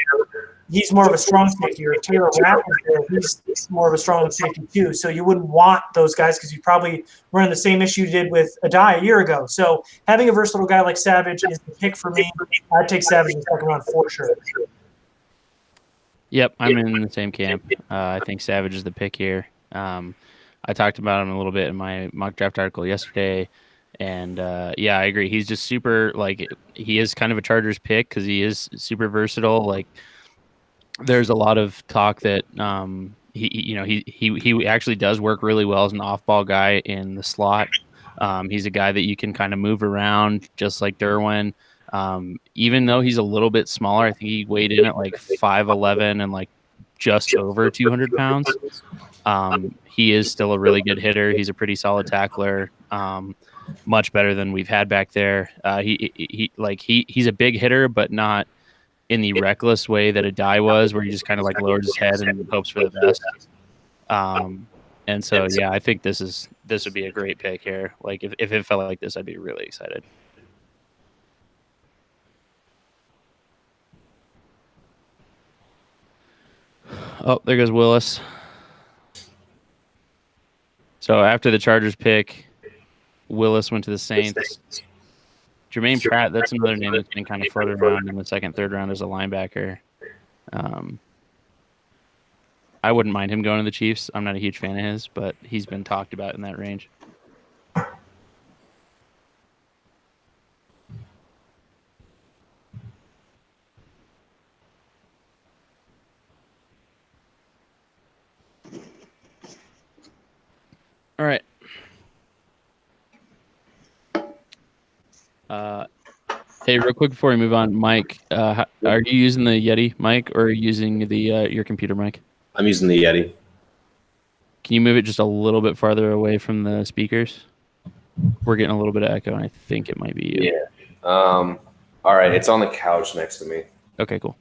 he's more of a strong safety. Or if Taylor Rapp was there, he's more of a strong safety too. So you wouldn't want those guys because you probably run the same issue you did with Adai a year ago. So having a versatile guy like Savage is the pick for me. I'd take Savage in the second round for sure. Yep, I'm in the same camp. I think Savage is the pick here. I talked about him a little bit in my mock draft article yesterday. And, yeah, I agree. He's just super, he is kind of a Chargers pick because he is super versatile. There's a lot of talk that he actually does work really well as an off-ball guy in the slot. He's a guy that you can kind of move around just like Derwin. Even though he's a little bit smaller, I think he weighed in at 5'11" and just over 200 pounds. He is still a really good hitter. He's a pretty solid tackler. Much better than we've had back there. He's a big hitter, but not in the reckless way that Adai was, where he just kind of lowers his head and hopes for the best. And so, yeah, I think this would be a great pick here. If it felt like this, I'd be really excited. Oh, there goes Willis. So after the Chargers pick, Willis went to the Saints. Jermaine Pratt, that's another name that's been kind of floated around in the second, third round as a linebacker. I wouldn't mind him going to the Chiefs. I'm not a huge fan of his, but he's been talked about in that range. All right. Hey, real quick before we move on, Mike, are you using the Yeti mic or are you using the your computer mic? I'm using the Yeti. Can you move it just a little bit farther away from the speakers? We're getting a little bit of echo, and I think it might be you. Yeah. All right. It's on the couch next to me. Okay, cool.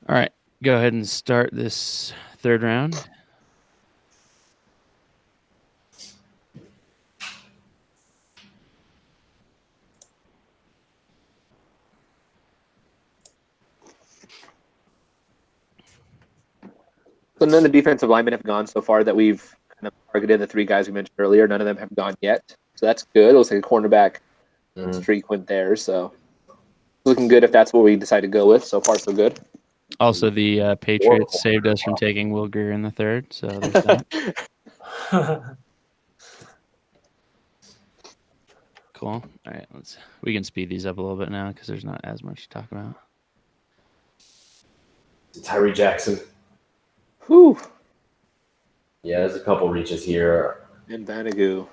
All right. Go ahead and start this third round. So none of the defensive linemen have gone so far that we've kind of targeted. The three guys we mentioned earlier, none of them have gone yet. So that's good. It looks like a cornerback streak went there. So looking good if that's what we decide to go with. So far, so good. Also, the Patriots saved us from taking Will Greer in the third, so there's that. Cool. All right, we can speed these up a little bit now because there's not as much to talk about. Tyree Jackson. Whew. Yeah, there's a couple reaches here. And Banagoo.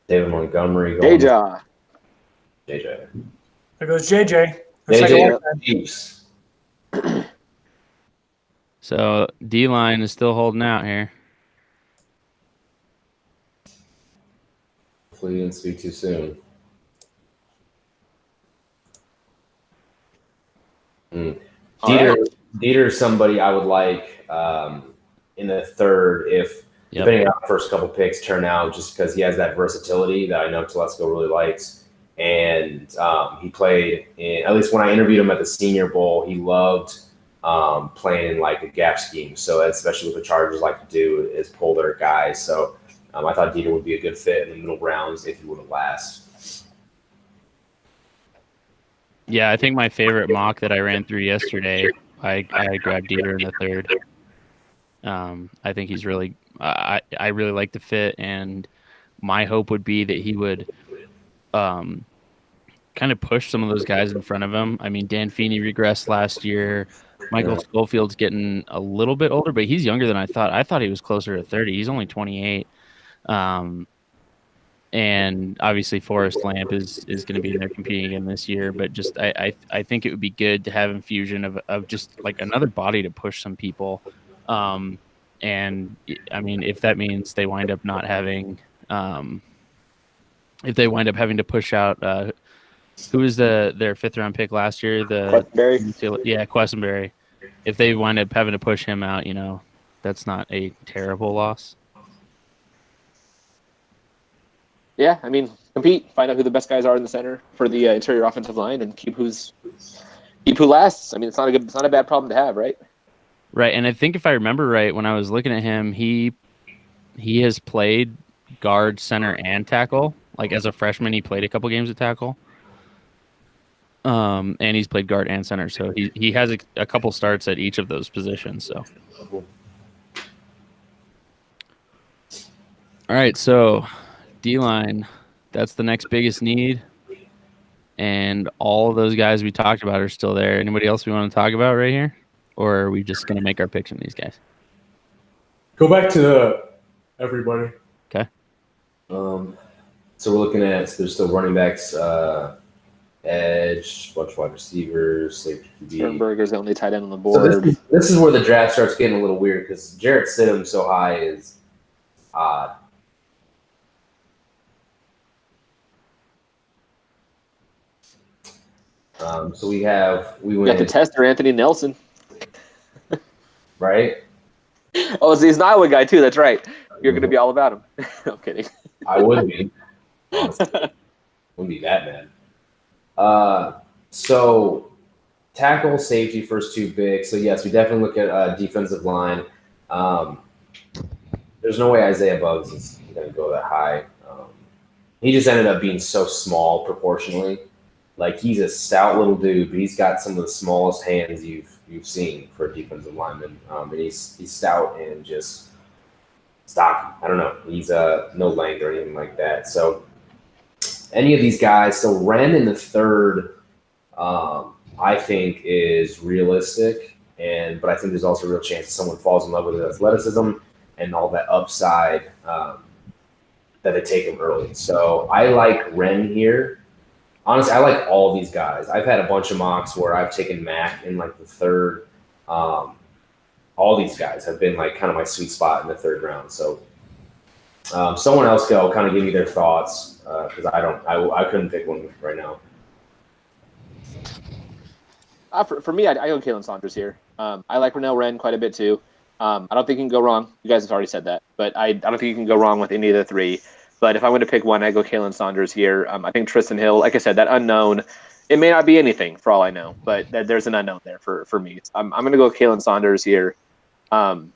David Montgomery. JJ. There goes JJ. Chiefs. So D-line is still holding out here. Hopefully you didn't speak too soon. Dieter is somebody I would like in the third if depending on the first couple picks turn out, just because he has that versatility that I know Telesco really likes. And he played in, at least when I interviewed him at the Senior Bowl, he loved playing in like a gap scheme. So especially what the Chargers like to do is pull their guys. So I thought Dieter would be a good fit in the middle rounds if he wouldn't last. Yeah, I think my favorite mock that I ran through yesterday, I grabbed Dieter in the third. I think he's really I really like the fit, and my hope would be that he would kind of push some of those guys in front of him. I mean, Dan Feeney regressed last year. Michael Schofield's getting a little bit older, but he's younger than I thought. I thought he was closer to 30. He's only 28. And obviously Forrest Lamp is going to be in there competing again this year, but just I think it would be good to have infusion of just like another body to push some people. And I mean, if that means they wind up not having, if they wind up having to push out, who was their 5th round pick last year? Questenberry. If they wind up having to push him out, that's not a terrible loss. Yeah, I mean, compete, find out who the best guys are in the center for the interior offensive line, and keep who lasts. I mean, it's not a bad problem to have, right? Right, and I think if I remember right, when I was looking at him, he has played guard, center, and tackle. Like as a freshman, he played a couple games at tackle. And he's played guard and center, so he has a couple starts at each of those positions. So, all right, so D-line, that's the next biggest need, and all of those guys we talked about are still there. Anybody else we want to talk about right here, or are we just going to make our picks on these guys? Go back to everybody. Okay. So we're looking at, there's still running backs, edge, bunch of wide receivers, safety QB. Sternberger's the only tight end on the board. So this is where the draft starts getting a little weird because Jarrett Stidham so high is odd. So we got the tester, Anthony Nelson. Right? Oh, so he's an Iowa guy too. That's right. You're going to be all about him. I'm kidding. I would be. Honestly. Wouldn't be that bad. So tackle, safety, first two big. So yes, we definitely look at defensive line. There's no way Isaiah Buggs is going to go that high. He just ended up being so small proportionally. Like he's a stout little dude, but he's got some of the smallest hands you've seen for a defensive lineman. And he's stout and just stocky. I don't know. He's no length or anything like that. So any of these guys. So Wren in the third, I think is realistic, but I think there's also a real chance that someone falls in love with his athleticism and all that upside that they take him early. So I like Wren here. Honestly, I like all these guys. I've had a bunch of mocks where I've taken Mac in like the third. All these guys have been like kind of my sweet spot in the third round. So someone else go kind of give me their thoughts because I couldn't pick one right now. For me, I go Kalen Saunders here. I like Renell Wren quite a bit too. I don't think you can go wrong. You guys have already said that, but I don't think you can go wrong with any of the three. But if I'm going to pick one, I go Kalen Saunders here. I think Tristan Hill, like I said, that unknown, it may not be anything for all I know, but there's an unknown there for me. I'm going to go Kalen Saunders here. But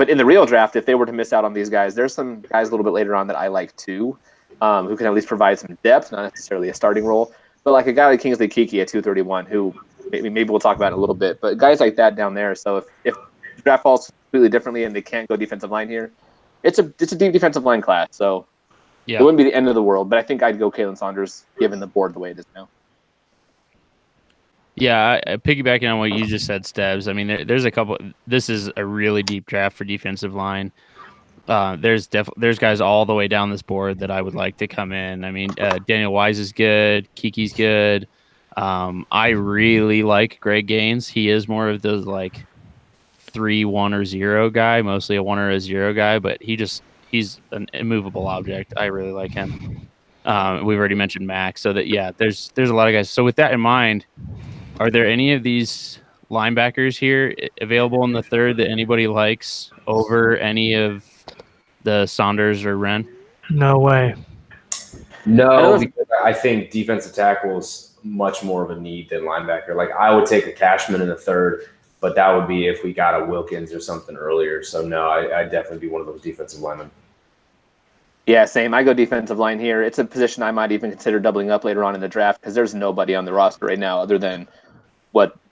in the real draft, if they were to miss out on these guys, there's some guys a little bit later on that I like too, who can at least provide some depth, not necessarily a starting role, but like a guy like Kingsley Keke at 231, who maybe we'll talk about it a little bit. But guys like that down there. So if the draft falls completely differently and they can't go defensive line here, it's a deep defensive line class. So it wouldn't be the end of the world. But I think I'd go Kalen Saunders given the board the way it is now. Yeah, piggybacking on what you just said, Stebbs. I mean, there's a couple. This is a really deep draft for defensive line. There's guys all the way down this board that I would like to come in. I mean, Daniel Wise is good. Kiki's good. I really like Greg Gaines. He is more of those like 3, 1, or 0 guy, mostly a 1 or a 0 guy, but he's an immovable object. I really like him. We've already mentioned Max, so that there's a lot of guys. So with that in mind, are there any of these linebackers here available in the third that anybody likes over any of the Saunders or Wren? No way. No, because I think defensive tackle is much more of a need than linebacker. Like I would take a Cashman in the third, but that would be if we got a Wilkins or something earlier. So no, I'd definitely be one of those defensive linemen. Yeah, same. I go defensive line here. It's a position I might even consider doubling up later on in the draft because there's nobody on the roster right now other than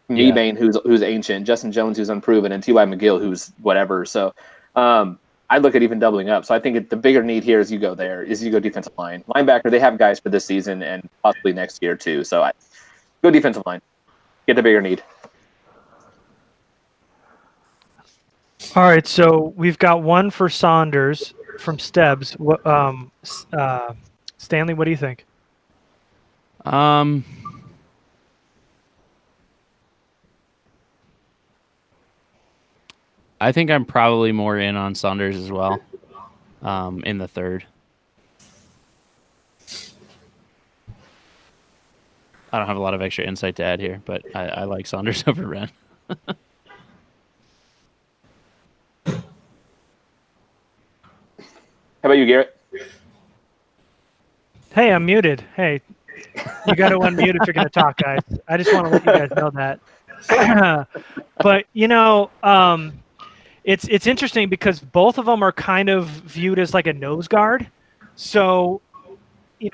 Mebane, who's ancient, Justin Jones, who's unproven, and T.Y. McGill, who's whatever. So I look at even doubling up. So I think the bigger need here is you go defensive line. Linebacker, they have guys for this season and possibly next year too. So I go defensive line. Get the bigger need. All right, so we've got one for Saunders from Stebbs. Stanley, what do you think? I think I'm probably more in on Saunders as well, in the third. I don't have a lot of extra insight to add here, but I like Saunders over Wren. How about you, Garrett? Hey, I'm muted. Hey, you got to unmute if you're going to talk, guys. I just want to let you guys know that. But, it's interesting because both of them are kind of viewed as like a nose guard. So,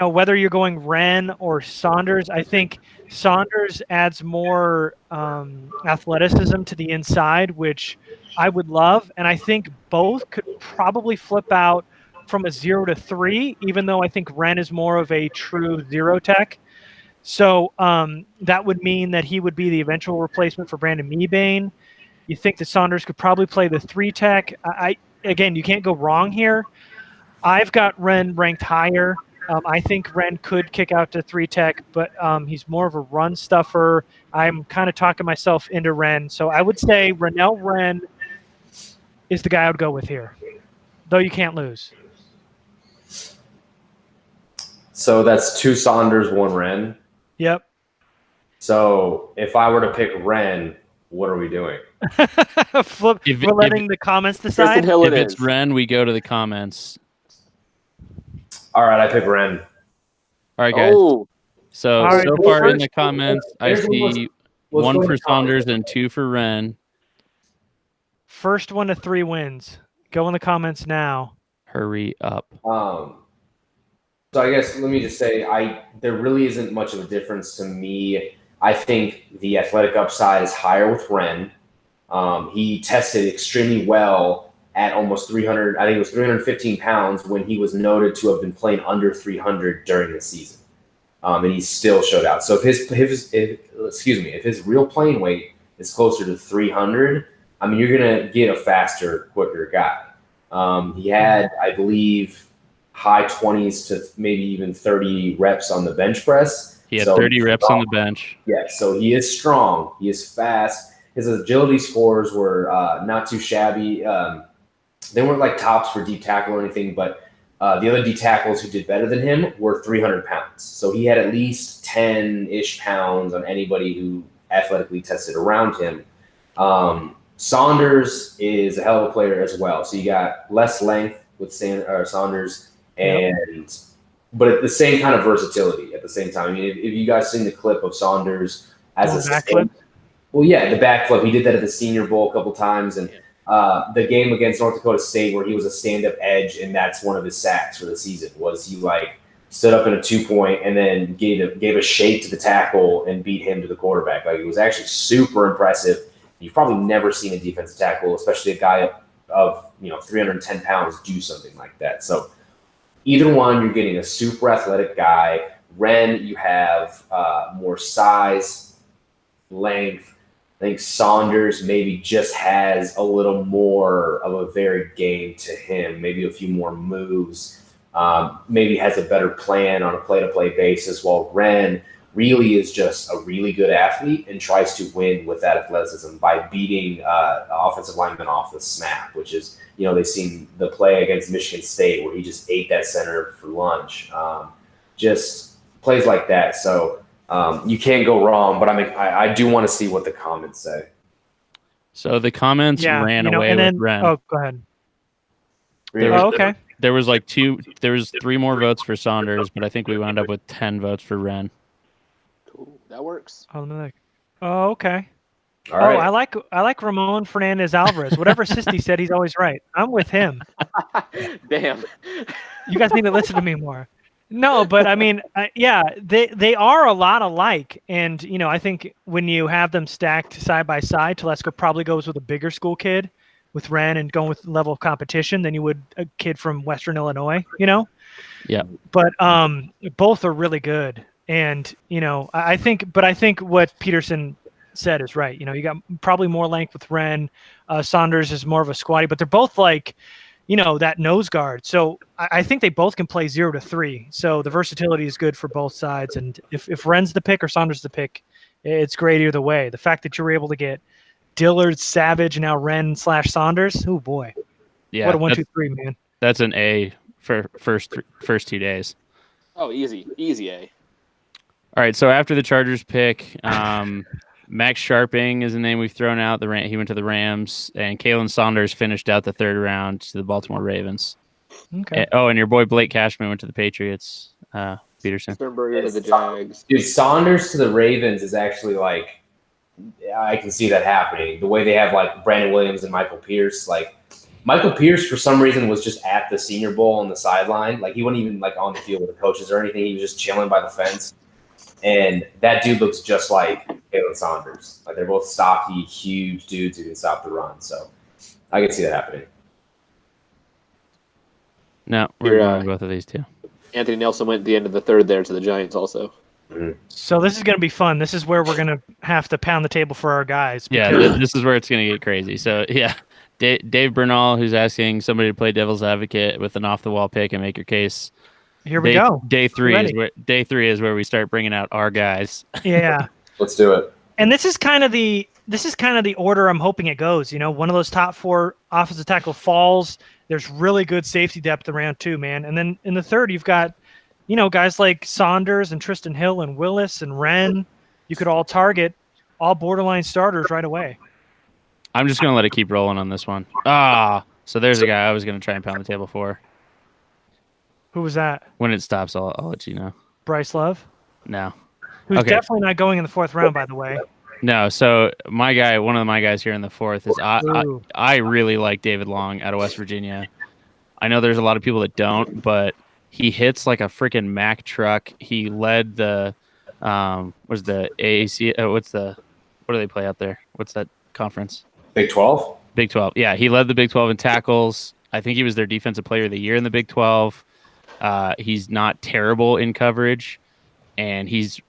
whether you're going Wren or Saunders, I think Saunders adds more athleticism to the inside, which I would love. And I think both could probably flip out from a 0 to 3, even though I think Wren is more of a true 0 tech. So that would mean that he would be the eventual replacement for Brandon Mebane. You think that Saunders could probably play the 3 tech. Again, you can't go wrong here. I've got Wren ranked higher. I think Wren could kick out to 3 tech, but he's more of a run stuffer. I'm kind of talking myself into Wren. So I would say Rennell Wren is the guy I would go with here, though you can't lose. So that's 2 Saunders, 1 Wren. Yep. So if I were to pick Wren, what are we doing? We're letting the comments decide. If it's Wren, we go to the comments. All right, I pick Wren. All right, guys. Oh. So far in the comments, I see 1 for Saunders and 2 for Wren. First 1 to 3 wins. Go in the comments now. Hurry up. So I guess let me just say there really isn't much of a difference to me. I think the athletic upside is higher with Wren. He tested extremely well at almost 300. I think it was 315 pounds when he was noted to have been playing under 300 during the season, and he still showed out. So if his real playing weight is closer to 300, I mean you're gonna get a faster, quicker guy. He had, I believe, high 20s to maybe even 30 reps on the bench press. He had 30 reps on the bench. Yeah, so he is strong. He is fast. His agility scores were not too shabby. They weren't like tops for deep tackle or anything, but the other D tackles who did better than him were 300 pounds. So he had at least 10-ish pounds on anybody who athletically tested around him. Saunders is a hell of a player as well. So you got less length with Saunders, but at the same kind of versatility at the same time. I mean, if you guys seen the clip of Saunders as a backflip? Well, yeah, the backflip. He did that at the Senior Bowl a couple times, and the game against North Dakota State where he was a stand-up edge, and that's one of his sacks for the season. Was he like stood up in a 2-point, and then gave a shake to the tackle and beat him to the quarterback. Like, it was actually super impressive. You've probably never seen a defensive tackle, especially a guy of 310 pounds, do something like that. So either one, you're getting a super athletic guy. Ren, you have more size, length. I think Saunders maybe just has a little more of a varied game to him, maybe a few more moves, maybe has a better plan on a play-to-play basis, while Ren really is just a really good athlete and tries to win with that athleticism by beating offensive linemen off the snap, which is, they've seen the play against Michigan State where he just ate that center for lunch. Just plays like that. So you can't go wrong, but I do want to see what the comments say. So the comments ran away with Ren. Oh, go ahead. Okay. There was 3 more votes for Saunders, but I think we wound up with 10 votes for Ren. Cool. That works. Oh, okay. All right. I like Ramon Fernandez Alvarez. Whatever Sisti said, he's always right. I'm with him. Damn. You guys need to listen to me more. No, but I mean, they are a lot alike, and I think when you have them stacked side by side, Telesco probably goes with a bigger school kid, with Ren, and going with level of competition than you would a kid from Western Illinois. Yeah. But both are really good, and I think what Peterson said is right. You got probably more length with Ren. Saunders is more of a squatty, but they're both like, that nose guard. So I think they both can play 0 to 3. So the versatility is good for both sides. And if Ren's the pick or Saunders the pick, it's great either way. The fact that you were able to get Dillard, Savage, and now Ren/Saunders, oh boy. Yeah. What a 1, 2, 3, man. That's an A for first 2 days. Oh, easy A. All right. So after the Chargers pick, Max Sharping is the name we've thrown out. He went to the Rams, and Kalen Saunders finished out the 3rd round to the Baltimore Ravens. Okay. And your boy Blake Cashman went to the Patriots. Peterson. Sternberger to the Jags. Dude, Saunders to the Ravens is actually I can see that happening. The way they have Brandon Williams and Michael Pierce. Michael Pierce, for some reason, was just at the Senior Bowl on the sideline. He wasn't even on the field with the coaches or anything. He was just chilling by the fence. And that dude looks just like Kalen Saunders. They're both stocky, huge dudes who can stop the run. So I can see that happening. No, we're going both of these two. Anthony Nelson went at the end of the 3rd there to the Giants also. Mm-hmm. So this is going to be fun. This is where we're going to have to pound the table for our guys. Yeah, this is where it's going to get crazy. So, yeah, Dave Bernal, who's asking somebody to play devil's advocate with an off-the-wall pick and make your case. Here we go. Day three is where we start bringing out our guys. Yeah. Let's do it. And this is kind of the order I'm hoping it goes. One of those top 4 offensive tackle falls. There's really good safety depth around 2, man. And then in the 3rd, you've got, guys like Saunders and Tristan Hill and Willis and Ren. You could all target all borderline starters right away. I'm just going to let it keep rolling on this one. So there's a guy I was going to try and pound the table for. Who was that? When it stops, I'll let you know. Bryce Love? No. Who's definitely not going in the 4th round, by the way. No, so one of my guys here in the 4th is I really like David Long out of West Virginia. I know there's a lot of people that don't, but he hits like a freaking Mack truck. He led the was the AAC what do they play out there? What's that conference? Big 12? Big 12. Yeah, he led the Big 12 in tackles. I think he was their defensive player of the year in the Big 12. He's not terrible in coverage, and he's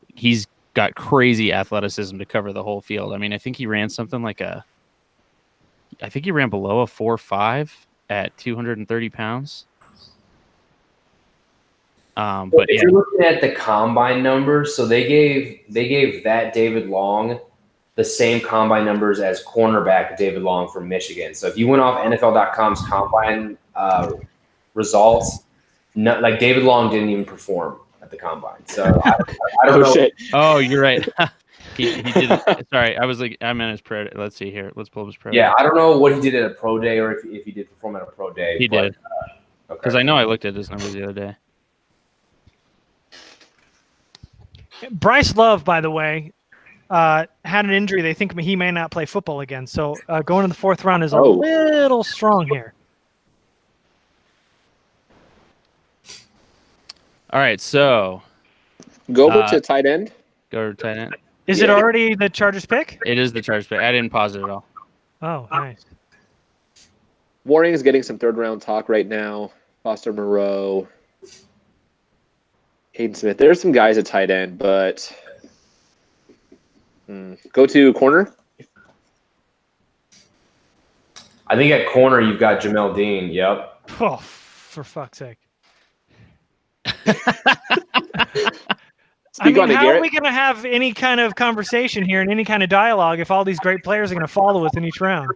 got crazy athleticism to cover the whole field. I mean, I think he ran something like I think he ran below a 4.5 at 230 pounds. But if you're looking at the combine numbers, so they gave that David Long the same combine numbers as cornerback David Long from Michigan. So if you went off NFL.com's combine results, David Long didn't even perform at the combine. So I don't know. Shit. Oh, you're right. he did. Sorry, I meant his pro. Let's see here. Let's pull up his pro. Yeah, I don't know what he did at a pro day or if he did perform at a pro day. He did. Because I know I looked at his numbers the other day. Bryce Love, by the way, had an injury. They think he may not play football again. So going in the 4th round is a little strong here. All right, so go over to tight end. Go to tight end. Is it already the Chargers pick? It is the Chargers pick. I didn't pause it at all. Oh, nice. Warring is getting some third-round talk right now. Foster Moreau, Hayden Smith. There's some guys at tight end, but go to corner. I think at corner you've got Jamel Dean. Yep. Oh, for fuck's sake. How are we going to have any kind of conversation here and any kind of dialogue if all these great players are going to follow us in each round?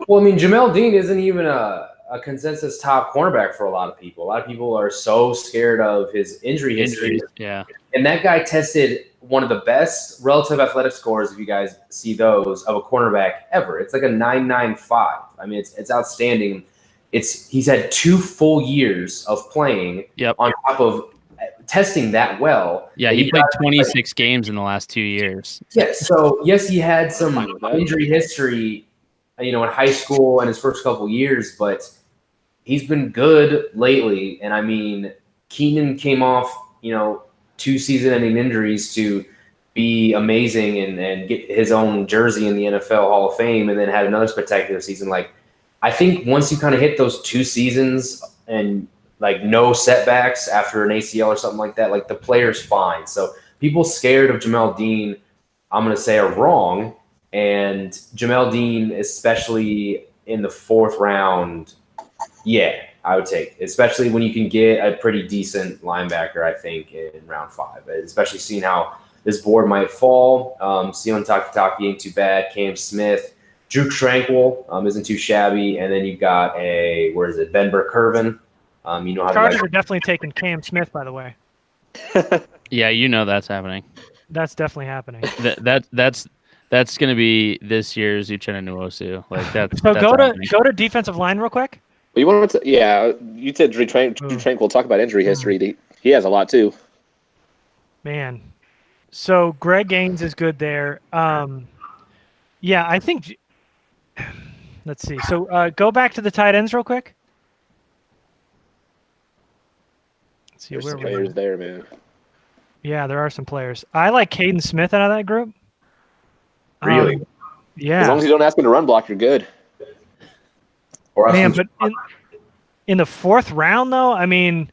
Well, I mean, Jamel Dean isn't even a consensus top cornerback for a lot of people. A lot of people are so scared of his injury history. Yeah. And that guy tested one of the best relative athletic scores, if you guys see those, of a cornerback ever. It's like a 9.95. I mean, it's outstanding. He's had 2 full years of playing on top of testing that well. Yeah, he played 26 games in the last 2 years. Yeah, so yes, he had some injury history, in high school and his first couple years, but he's been good lately. And I mean, Keenan came off, 2 season-ending injuries to be amazing and get his own jersey in the NFL Hall of Fame, and then had another spectacular season. Like, I think once you kind of hit those 2 seasons and like no setbacks after an ACL or something like that, like the player's fine. So people scared of Jamel Dean, I'm going to say, are wrong. And Jamel Dean, especially in the 4th round, I would take, especially when you can get a pretty decent linebacker, I think, in round 5, especially seeing how this board might fall. Sion Takitaki ain't too bad. Cam Smith, Drew Tranquil isn't too shabby. And then you've got Ben Burke-Kirven. How Chargers are definitely taking Cam Smith, by the way. Yeah, that's happening. That's definitely happening. That's going to be this year's Uchenna Nwosu. Like that's so that's go to defensive line real quick. Well, you want to? Yeah, you said Drew Tranquil. Talk about injury history. He has a lot too. Man, so Greg Gaines is good there. Yeah, I think. Let's see. So go back to the tight ends real quick. Let's see, there's some players there, man. Yeah, there are some players. I like Caden Smith out of that group. Really? Yeah. As long as you don't ask him to run block, you're good. Man, but in the 4th round, though, I mean,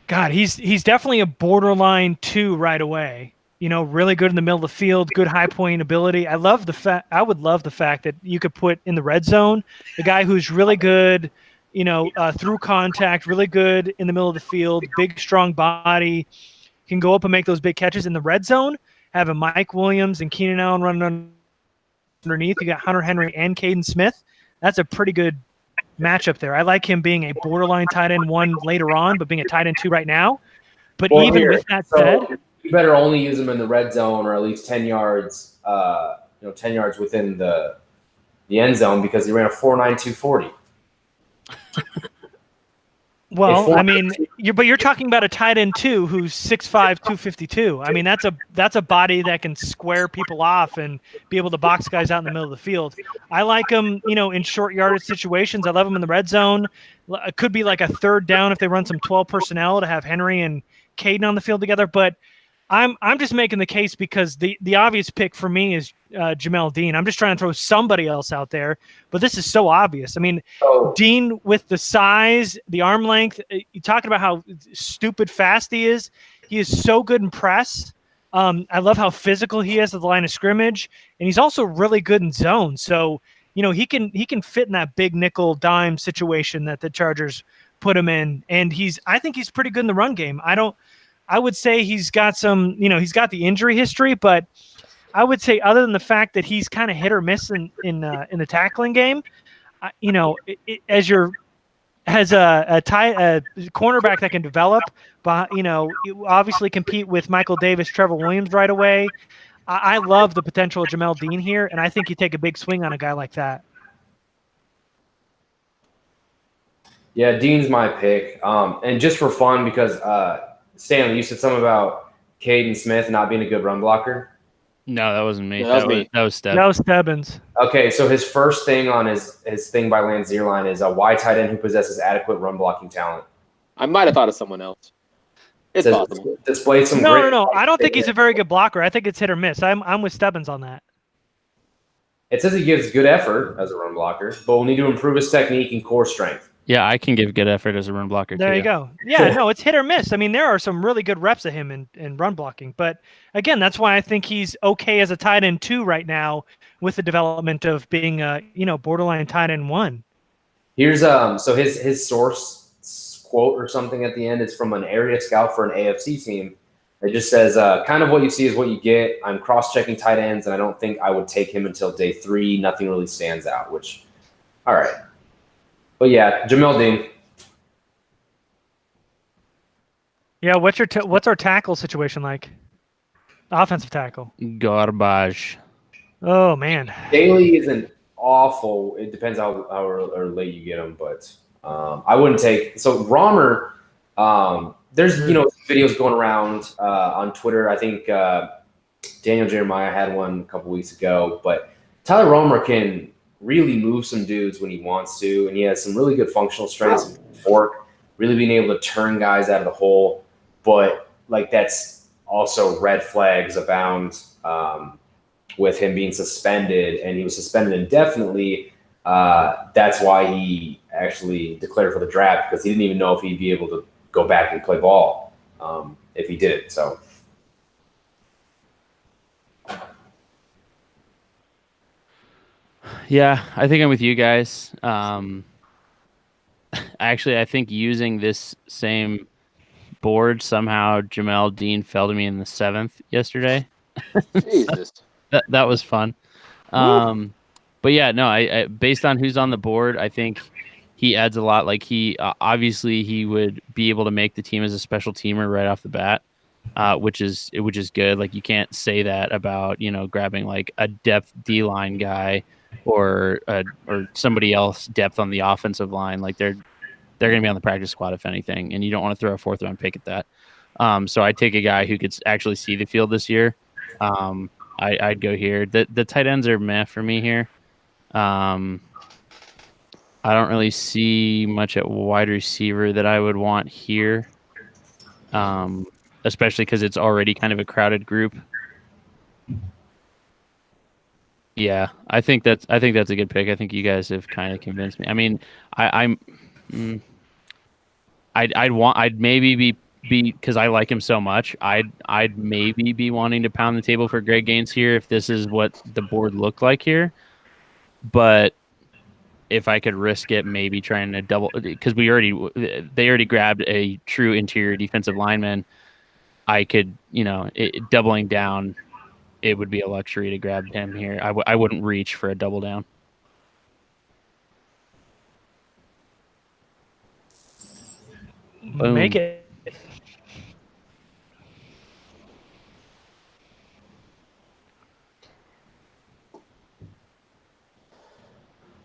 God, he's definitely a borderline 2 right away. Really good in the middle of the field, good high point ability. I would love the fact that you could put in the red zone the guy who's really good, through contact, really good in the middle of the field, big, strong body, can go up and make those big catches in the red zone. Have a Mike Williams and Keenan Allen running underneath. You got Hunter Henry and Caden Smith. That's a pretty good matchup there. I like him being a borderline tight end 1 later on, but being a tight end 2 right now. But with that said, you better only use him in the red zone or at least 10 yards, 10 yards within the end zone, because he ran a 4.9 240. Well, I mean, you're talking about a tight end 2 who's 6'5", 252. I mean, that's a body that can square people off and be able to box guys out in the middle of the field. I like him, in short yardage situations. I love him in the red zone. It could be like a 3rd down if they run some 12 personnel to have Henry and Caden on the field together. But I'm just making the case because the obvious pick for me is Jamel Dean. I'm just trying to throw somebody else out there, but this is so obvious. I mean, Dean with the size, the arm length, you're talking about how stupid fast he is. He is so good in press. I love how physical he is at the line of scrimmage, and he's also really good in zone. So, he can fit in that big nickel dime situation that the Chargers put him in, and I think he's pretty good in the run game. I would say he's got some, he's got the injury history, but I would say other than the fact that he's kind of hit or miss in the tackling game, as a cornerback that can develop, but you obviously compete with Michael Davis, Trevor Williams right away. I love the potential of Jamel Dean here, and I think you take a big swing on a guy like that. Yeah, Dean's my pick, and just for fun, because Stanley, you said something about Caden Smith not being a good run blocker. No, that wasn't me. Yeah, that was Stebbins. That was Stebbins. Okay, so his first thing on his thing by Lance Zierlein is a wide tight end who possesses adequate run blocking talent. I might have thought of someone else. It's possible. Displayed some No, great. no. I don't think he's a very good blocker. I think it's hit or miss. I'm with Stebbins on that. It says he gives good effort as a run blocker, but will need to improve his technique and core strength. Yeah, I can give good effort as a run blocker There too. you go. Yeah, no, it's hit or miss. I mean, there are some really good reps of him in run blocking. But again, that's why I think he's okay as a tight end 2 right now with the development of being a borderline tight end 1. Here's so his source quote or something at the end is from an area scout for an AFC team. It just says, kind of what you see is what you get. I'm cross-checking tight ends, and I don't think I would take him until day 3. Nothing really stands out, which, all right. But yeah, Jamel Dean. Yeah, what's our tackle situation like? Offensive tackle. Garbage. Oh man. Daly isn't awful. It depends how or late you get him, but I wouldn't take. So Romer, there's videos going around on Twitter. I think Daniel Jeremiah had one a couple weeks ago, but Tyler Romer can really move some dudes when he wants to, and he has some really good functional strengths, fork, really being able to turn guys out of the hole. But like that's also red flags abound with him being suspended, and he was suspended indefinitely. That's why he actually declared for the draft, because he didn't even know if he'd be able to go back and play ball if he did it. So. Yeah, I think I'm with you guys. Actually, I think using this same board, somehow Jamel Dean fell to me in the 7th yesterday. Jesus. that was fun. But yeah, no, I based on who's on the board, I think he adds a lot. Like he obviously he would be able to make the team as a special teamer right off the bat, which is good. Like you can't say that about grabbing like a depth D-line guy or somebody else depth on the offensive line. Like they're going to be on the practice squad if anything, and you don't want to throw a 4th round pick at that. So I take a guy who could actually see the field this year. I'd go here. The tight ends are meh for me here. I don't really see much at wide receiver that I would want here, especially because it's already kind of a crowded group. Yeah, I think that's a good pick. I think you guys have kind of convinced me. I mean, I'd maybe be because I like him so much. I'd maybe be wanting to pound the table for Greg Gaines here if this is what the board looked like here. But if I could risk it, maybe trying to double, because they already grabbed a true interior defensive lineman. I could, doubling down, it would be a luxury to grab him here. I wouldn't reach for a double down. Boom. Make it.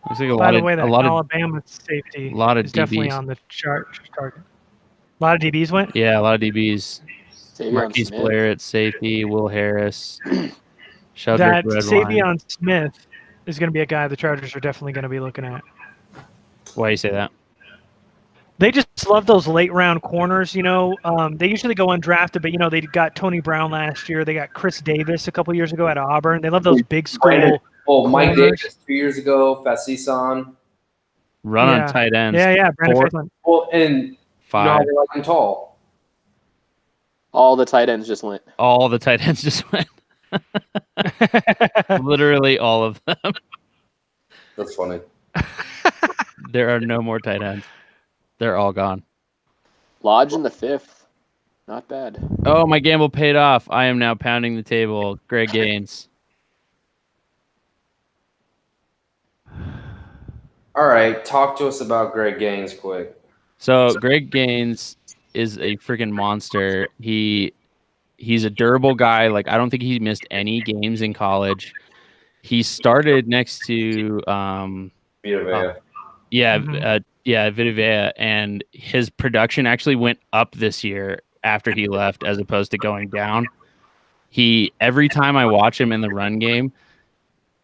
Looks like By the way, that Alabama safety is definitely on the chart. A lot of DBs went? Yeah, a lot of DBs. Savion Marquise Smith. Blair at safety, Will Harris. That Savion Smith is going to be a guy the Chargers are definitely going to be looking at. Why do you say that? They just love those late round corners, They usually go undrafted, but they got Tony Brown last year. They got Chris Davis a couple years ago at Auburn. They love those big school. Mike Davis 2 years ago, Fasison. Run on tight ends. Yeah, Brandon Franklin. Well, and 5. They like him tall. All the tight ends just went. All the tight ends just went. Literally all of them. That's funny. There are no more tight ends. They're all gone. Lodge in the 5th. Not bad. Oh, my gamble paid off. I am now pounding the table. Greg Gaines. All right, talk to us about Greg Gaines quick. So Greg Gaines is a freaking monster. He's a durable guy. Like I don't think he missed any games in college. He started next to Vita Vita Vea, and his production actually went up this year after he left as opposed to going down. Every time I watch him in the run game,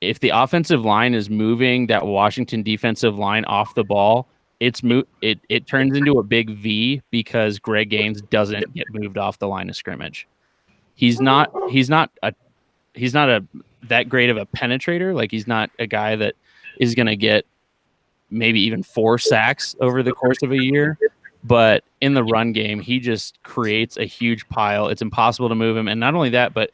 if the offensive line is moving that Washington defensive line off the ball, it turns into a big V because Greg Gaines doesn't get moved off the line of scrimmage. He's not a that great of a penetrator. Like, he's not a guy that is going to get maybe even 4 sacks over the course of a year. But in the run game, he just creates a huge pile. It's impossible to move him. And not only that, but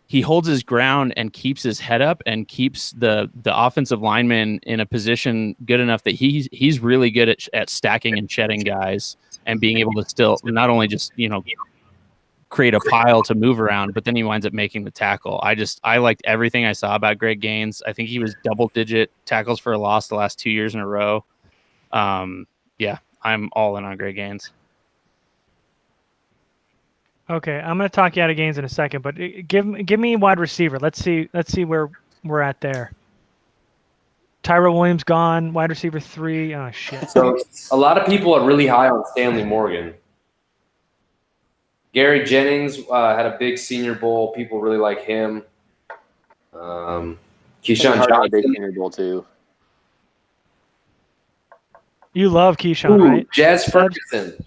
he holds his ground and keeps his head up and keeps the offensive lineman in a position good enough that he's really good at stacking and shedding guys and being able to still not only just, create a pile to move around, but then he winds up making the tackle. I liked everything I saw about Greg Gaines. I think he was double-digit tackles for a loss the last 2 years in a row. Yeah, I'm all in on Greg Gaines. Okay, I'm going to talk you out of Gaines in a second, but give me wide receiver. Let's see where we're at there. Tyrell Williams gone, wide receiver 3. Oh shit. So a lot of people are really high on Stanley Morgan. Gary Jennings had a big Senior Bowl. People really like him. Keyshawn Johnson, big Senior Bowl too. You love Keyshawn, right? Jazz Ferguson.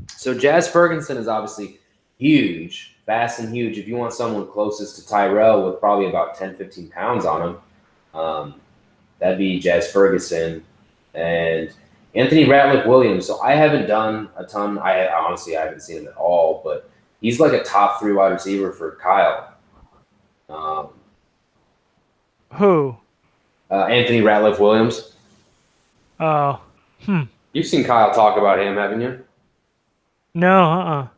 So Jazz Ferguson is obviously huge, fast and huge. If you want someone closest to Tyrell with probably about 10, 15 pounds on him, that'd be Jazz Ferguson. And Anthony Ratliff Williams. So I haven't done a ton. I honestly haven't seen him at all, but he's like a top 3 wide receiver for Kyle. Who? Anthony Ratliff Williams. Oh. You've seen Kyle talk about him, haven't you? No,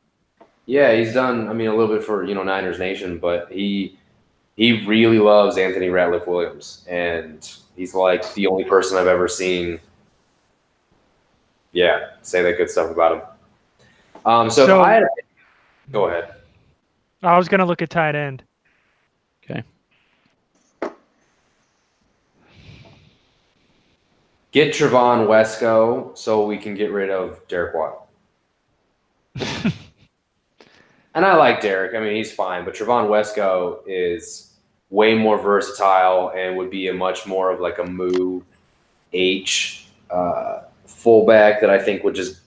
Yeah, he's done, a little bit for, Niners Nation, but he really loves Anthony Ratliff Williams, and he's like the only person I've ever seen, say that good stuff about him. So if I had, go ahead. I was going to look at tight end. Okay. Get Trevon Wesco so we can get rid of Derek Watt. And I like Derek. He's fine, but Trevon Wesco is way more versatile and would be a much more of like a move H fullback that I think would just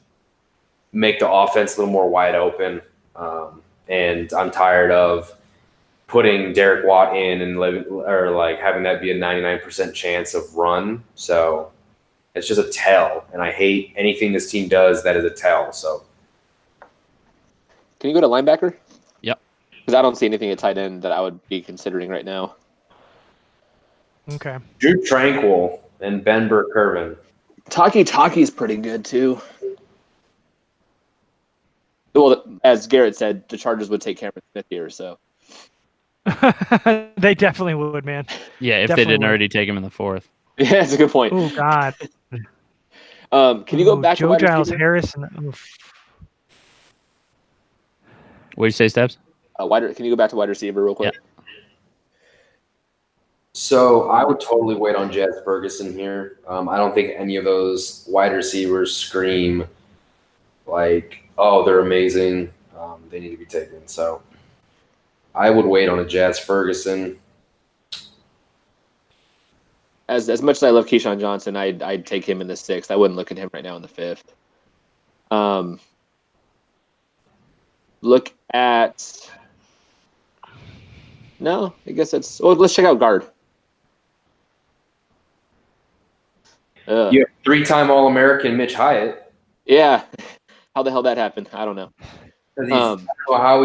make the offense a little more wide open. And I'm tired of putting Derek Watt in and having that be a 99% chance of run. So it's just a tell, and I hate anything this team does that is a tell. So. Can you go to linebacker? Yep. Because I don't see anything at tight end that I would be considering right now. Okay. Drew Tranquil and Ben Burke-Kirven. Taki's pretty good too. Well, as Garrett said, the Chargers would take Cameron Smith here, so. They definitely would, man. Yeah, if they didn't already take him in the 4th. Yeah, that's a good point. Oh God. Can you go back Joe to Giles Harris? What did you say, Stebbs? Can you go back to wide receiver real quick? Yeah. So I would totally wait on Jazz Ferguson here. I don't think any of those wide receivers scream like, oh, they're amazing. They need to be taken. So I would wait on a Jazz Ferguson. As much as I love Keyshawn Johnson, I'd take him in the 6th. I wouldn't look at him right now in the 5th. Look at no, I guess it's. Oh, let's check out guard. You have 3-time All-American Mitch Hyatt. Yeah, how the hell that happened? I don't know. I don't know how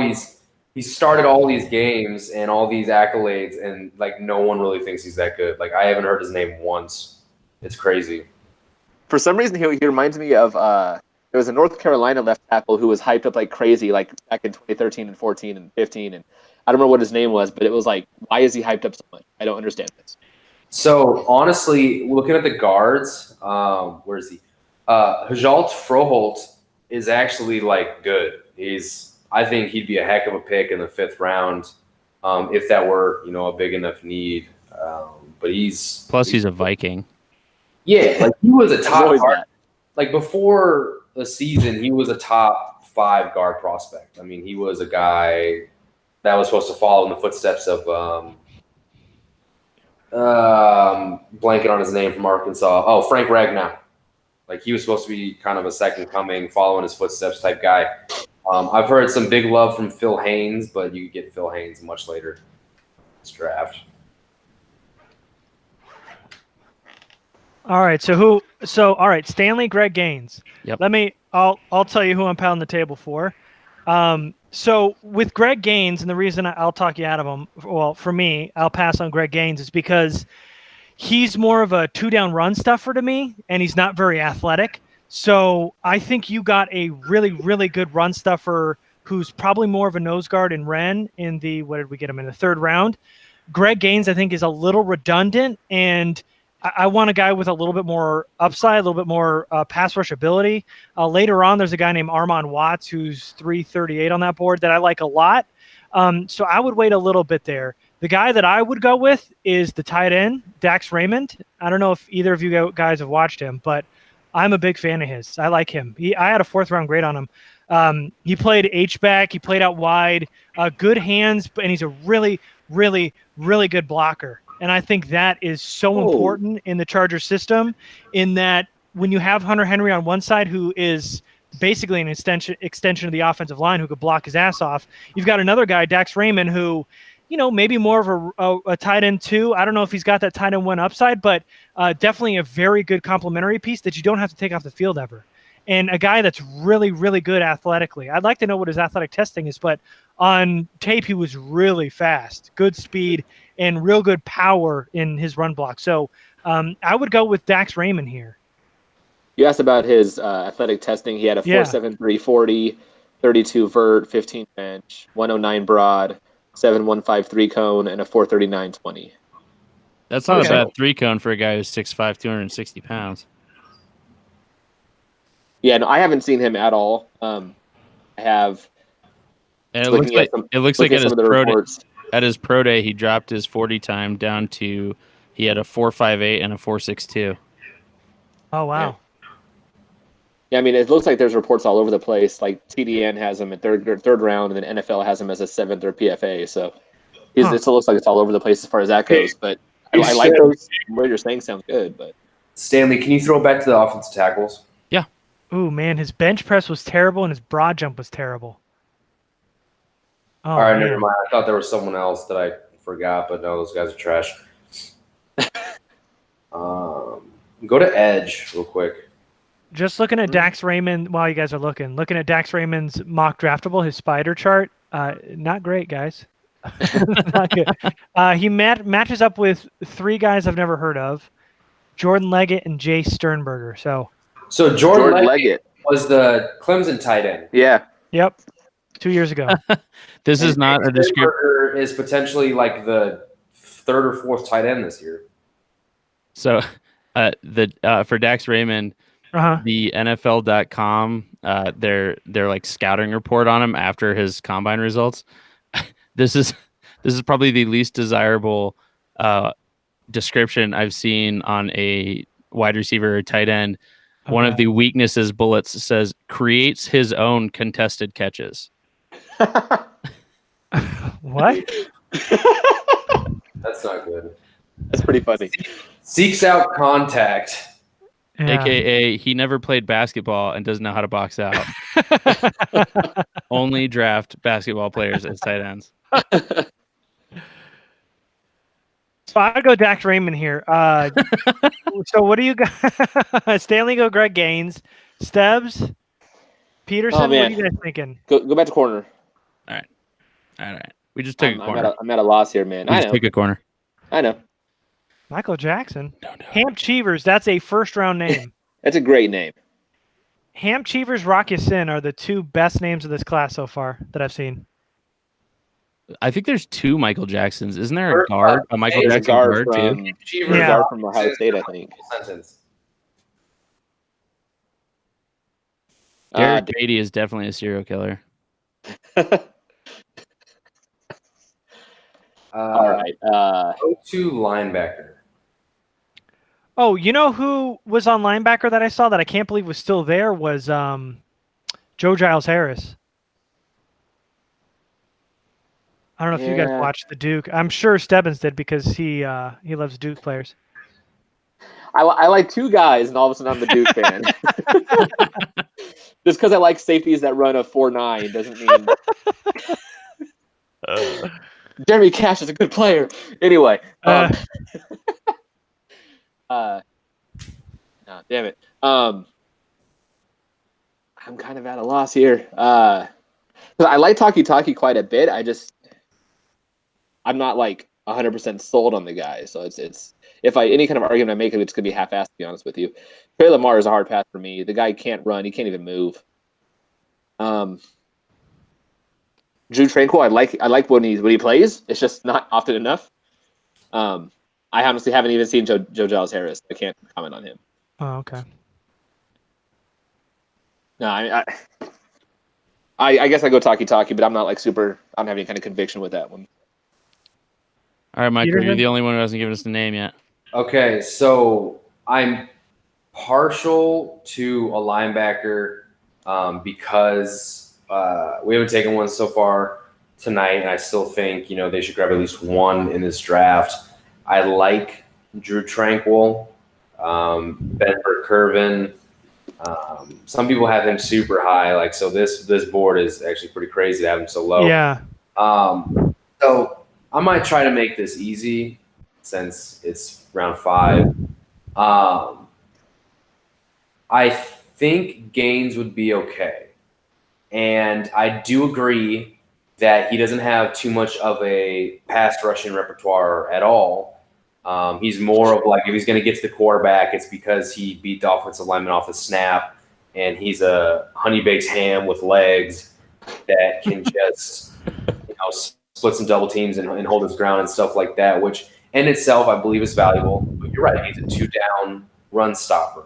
he started all these games and all these accolades, and like no one really thinks he's that good. Like I haven't heard his name once. It's crazy. For some reason, he reminds me of there was a North Carolina left tackle who was hyped up like crazy, like back in 2013 and 14 and 15, and I don't remember what his name was, but it was like, why is he hyped up so much? I don't understand this. So honestly, looking at the guards, where is he? Hajalt Froholt is actually like good. I think he'd be a heck of a pick in the 5th round, if that were a big enough need. But he's a Viking. Yeah, like he was a top guard. Like before the season, he was a top 5 guard prospect. He was a guy that was supposed to follow in the footsteps of Blanket on his name from Arkansas. Oh, Frank Ragnow. Like he was supposed to be kind of a second coming, following his footsteps type guy. I've heard some big love from Phil Haynes, but you could get Phil Haynes much later this draft. All right. So all right, Stanley, Greg Gaines. Yep. I'll tell you who I'm pounding the table for. So with Greg Gaines, and the reason I'll talk you out of him, well, for me, I'll pass on Greg Gaines is because he's more of a 2-down run stuffer to me, and he's not very athletic. So I think you got a really, really good run stuffer who's probably more of a nose guard in Ren in the, what did we get him in the 3rd round? Greg Gaines, I think, is a little redundant, and I want a guy with a little bit more upside, a little bit more pass rush ability. Later on, there's a guy named Armon Watts who's 338 on that board that I like a lot. So I would wait a little bit there. The guy that I would go with is the tight end, Dax Raymond. I don't know if either of you guys have watched him, but I'm a big fan of his. I like him. I had a 4th-round grade on him. He played H-back. He played out wide. Good hands, and he's a really, really, really good blocker. And I think that is so important in the Chargers system, in that when you have Hunter Henry on one side, who is basically an extension of the offensive line, who could block his ass off, you've got another guy, Dax Raymond, who, maybe more of a tight end 2. I don't know if he's got that tight end 1 upside, but definitely a very good complementary piece that you don't have to take off the field ever. And a guy that's really, really good athletically. I'd like to know what his athletic testing is, but on tape, he was really fast, good speed, and real good power in his run block. So I would go with Dax Raymond here. You asked about his athletic testing. He had a 4.73 40, 32 vert, 15 bench, 109 broad, 7.153 cone, and a 4.39 20. That's not a bad 3 cone for a guy who's 6'5", 260 pounds. Yeah, no, I haven't seen him at all. I have. And it looks like at his pro day, he dropped his 40 time down to, he had a 4.58 and a 4.62. Oh, wow. Yeah, I mean, it looks like there's reports all over the place. Like TDN has him at third round, and then NFL has him as a 7th or PFA. So it looks like it's all over the place as far as that goes. But I like those. What you're saying sounds good. But Stanley, can you throw it back to the offensive tackles? Yeah. Ooh, man, his bench press was terrible, and his broad jump was terrible. Oh, all right, never mind. I thought there was someone else that I forgot, but no, those guys are trash. Go to edge real quick. Just looking at Dax Raymond while you guys are looking at Dax Raymond's mock draftable, his spider chart. Not great, guys. Not good. He matches up with 3 guys I've never heard of, Jordan Leggett and Jay Sternberger. So Jordan Leggett was the Clemson tight end. Yeah. Yep. 2 years ago. This is not a description. Is potentially like the 3rd or 4th tight end this year. So for Dax Raymond, the NFL.com, their like scouting report on him after his combine results. This is probably the least desirable description I've seen on a wide receiver or tight end. Okay. One of the weaknesses bullets says creates his own contested catches. What? That's not good. That's pretty funny. Seeks out contact. Yeah. AKA he never played basketball and doesn't know how to box out. Only draft basketball players as tight ends. So I go Dax Raymond here. So what do you got? Stanley go Greg Gaines. Stebbs, Peterson, what are you guys thinking? Go back to corner. All right. We just took a corner. I'm at a loss here, man. We just took a corner. I know. Michael Jackson. No. Hamp Cheevers, that's a 1st-round name. That's a great name. Hamp Cheevers, Rock Ya-Sin are the 2 best names of this class so far that I've seen. I think there's 2 Michael Jacksons. Isn't there a guard? A Michael Jackson guard too? Yeah. Guard from Ohio State, I think. Garrett Beatty is definitely a serial killer. All right. Go to linebacker. Oh, you know who was on linebacker that I saw that I can't believe was still there was Joe Giles Harris. I don't know if you guys watched the Duke. I'm sure Stebbins did because he loves Duke players. I like two guys, and all of a sudden I'm the Duke fan. Just because I like safeties that run a 4.9 doesn't mean Jeremy Cash is a good player. Anyway, no, damn it. I'm kind of at a loss here. I like Taki quite a bit. I'm not like 100% sold on the guy. So it's if any kind of argument I make, it's gonna be half-assed. To be honest with you, Trey Lamar is a hard pass for me. The guy can't run. He can't even move. Drew Tranquil, I like when he plays. It's just not often enough. I honestly haven't even seen Joe Giles Harris. I can't comment on him. Oh, okay. No, I guess I go Taki, but I'm not like super. I don't have any kind of conviction with that one. All right, Michael, you're the only one who hasn't given us the name yet. Okay, so I'm partial to a linebacker because we haven't taken one so far tonight, and I still think they should grab at least one in this draft. I like Drew Tranquil, Benford Curvin. Some people have him super high, so this board is actually pretty crazy to have him so low. Yeah. So I might try to make this easy since it's round 5. I think Gaines would be okay. And I do agree that he doesn't have too much of a pass rushing repertoire at all. He's more of if he's going to get to the quarterback, it's because he beat the offensive lineman off the snap, and he's a honey baked ham with legs that can just split some double teams and hold his ground and stuff like that, which in itself I believe is valuable. But you're right, he's a 2-down run stopper.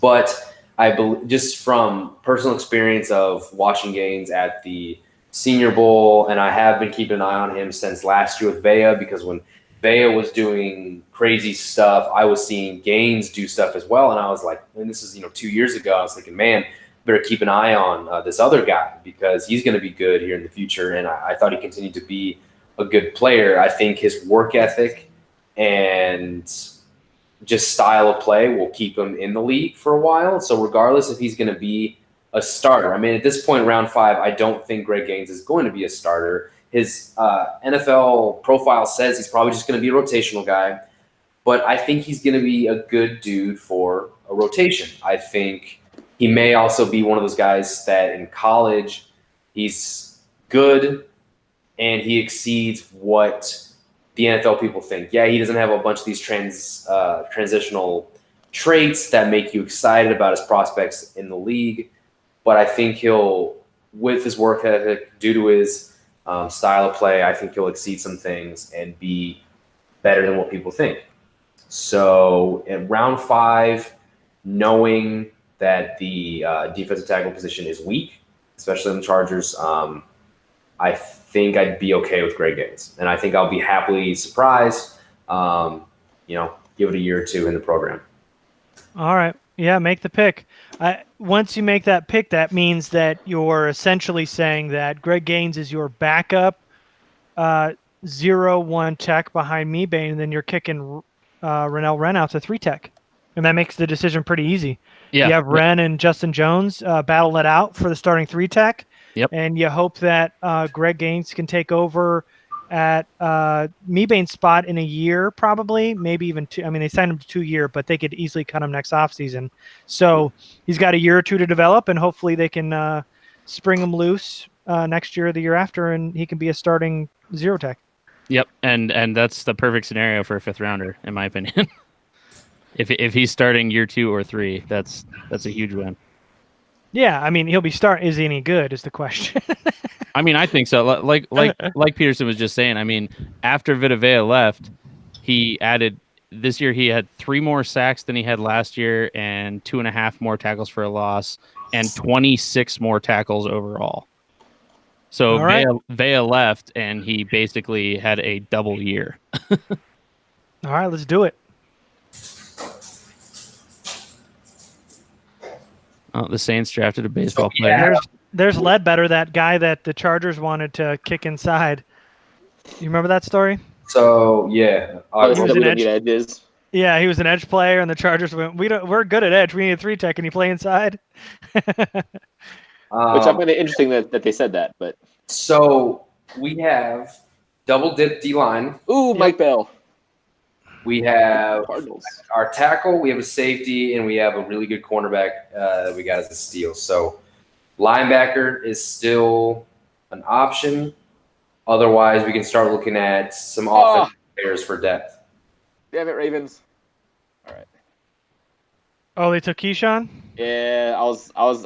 But I believe, just from personal experience of watching Gaines at the Senior Bowl, and I have been keeping an eye on him since last year with Vea, because when Vea was doing crazy stuff, I was seeing Gaines do stuff as well, and I was like, and this is 2 years ago, I was thinking, man, better keep an eye on this other guy because he's going to be good here in the future. And I thought he continued to be a good player. I think his work ethic and just style of play will keep him in the league for a while. So regardless if he's going to be a starter, I mean, at this point, round 5, I don't think Greg Gaines is going to be a starter. His NFL profile says he's probably just going to be a rotational guy, but I think he's going to be a good dude for a rotation. I think he may also be one of those guys that in college he's good and he exceeds what the NFL people think. Yeah, he doesn't have a bunch of these transitional traits that make you excited about his prospects in the league, but I think he'll, with his work ethic, due to his style of play, I think he'll exceed some things and be better than what people think. So in round 5, knowing that the defensive tackle position is weak, especially in the Chargers, I think I'd be okay with Greg Gaines. And I think I'll be happily surprised, give it a year or 2 in the program. All right. Yeah, make the pick. Once you make that pick, that means that you're essentially saying that Greg Gaines is your backup 0-1 tech behind Mebane, and then you're kicking Rennell Wren out to 3 tech. And that makes the decision pretty easy. Yeah. You have Wren and Justin Jones battle it out for the starting 3 tech. Yep. And you hope that Greg Gaines can take over at Mebane's spot in a year, probably, maybe even 2. I mean, they signed him to 2 years, but they could easily cut him next offseason. So he's got a year or 2 to develop, and hopefully they can spring him loose next year or the year after, and he can be a starting 0 tech. Yep, and that's the perfect scenario for a 5th rounder, in my opinion. If he's starting year 2 or 3, that's a huge win. Yeah, I mean, he'll be starting. Is he any good? Is the question. I mean, I think so. Like Peterson was just saying. I mean, after Vita Vea left, he added this year. He had 3 more sacks than he had last year, and 2.5 more tackles for a loss, and 26 more tackles overall. So right. Vea left, and he basically had a double year. All right, let's do it. Oh, the Saints drafted a baseball player. there's Ledbetter, that guy that the Chargers wanted to kick inside. You remember that story? So yeah, He was we an don't edge. need edges. Yeah, he was an edge player, and the Chargers went, we're good at edge. We need a 3-tech. Can you play inside? Which I find it interesting that they said that. But so we have double dip D line. ooh, Mike Bell. We have Cardinals. our tackle. We have a safety, and we have a really good cornerback that we got as a steal. So linebacker is still an option. Otherwise, we can start looking at some offensive players for depth. Damn it, Ravens. All right. Oh, they took Keyshawn? Yeah,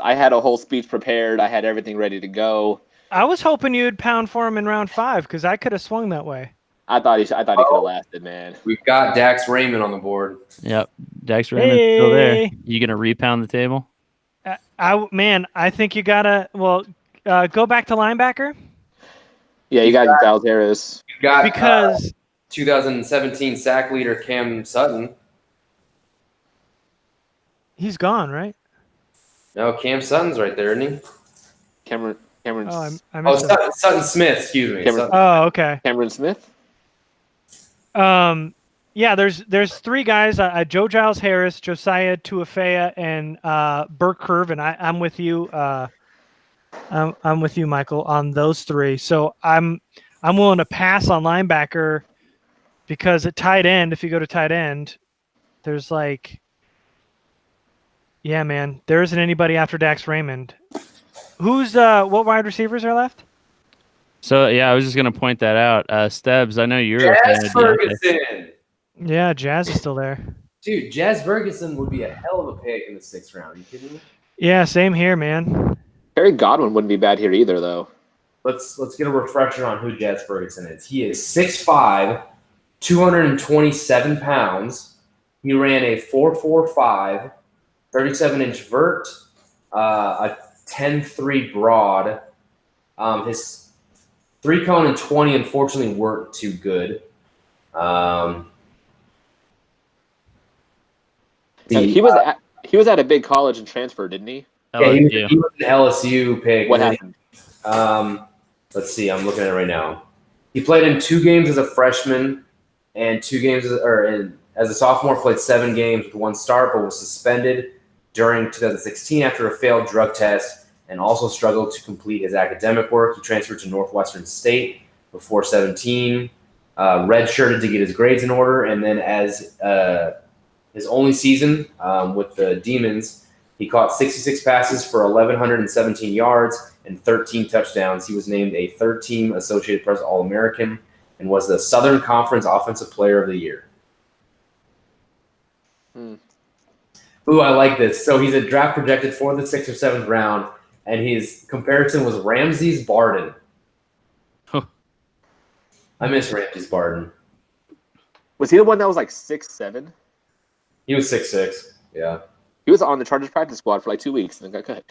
I had a whole speech prepared. I had everything ready to go. I was hoping you'd pound for him in round 5 because I could have swung that way. I thought he could have lasted, man. We've got Dax Raymond on the board. Yep, Dax Raymond's still there. You gonna repound the table? I think you gotta. Well, go back to linebacker. Yeah, you got Dallas Harris. You've got Because 2017 sack leader Cam Sutton. he's gone, right? No, Cam Sutton's right there, isn't he? Cameron. Oh, I missed him. Sutton Smith. Excuse me. Cameron- Oh, okay. Cameron Smith. Yeah, there's 3 guys: Joe Giles Harris, Josiah Tuafea, and Burke Curve. And I'm with you. I'm with you, Michael, on those 3. So I'm willing to pass on linebacker because at tight end, if you go to tight end, there's like, yeah, man, there isn't anybody after Dax Raymond. Who's what wide receivers are left? So yeah, I was just gonna point that out. Stebbs, I know you're a fan Jazz of Ferguson. Yeah, Jazz is still there. Dude, Jazz Ferguson would be a hell of a pick in the 6th round. Are you kidding me? Yeah, same here, man. Terry Godwin wouldn't be bad here either, though. Let's get a refresher on who Jazz Ferguson is. He is 6'5", 227 pounds. He ran a 4.45, 37-inch vert, a 10.3 broad. His 3-cone and 20 unfortunately weren't too good. He was at a big college and transferred, didn't he? Yeah, he was an LSU pick. What happened? Let's see. I'm looking at it right now. He played in 2 games as a freshman and 2 games as a sophomore. Played 7 games with 1 start, but was suspended during 2016 after a failed drug test, and also struggled to complete his academic work. He transferred to Northwestern State before 17, redshirted to get his grades in order, and then as his only season with the Demons, he caught 66 passes for 1,117 yards and 13 touchdowns. He was named a 3rd-team Associated Press All-American and was the Southern Conference Offensive Player of the Year. Ooh, I like this. So he's a draft projected for the 6th or 7th round, and his comparison was Ramses Barden. Huh. I miss Ramses Barden. Was he the one that was like 6'7"? He was 6'6", yeah. He was on the Chargers practice squad for like 2 weeks and then got cut.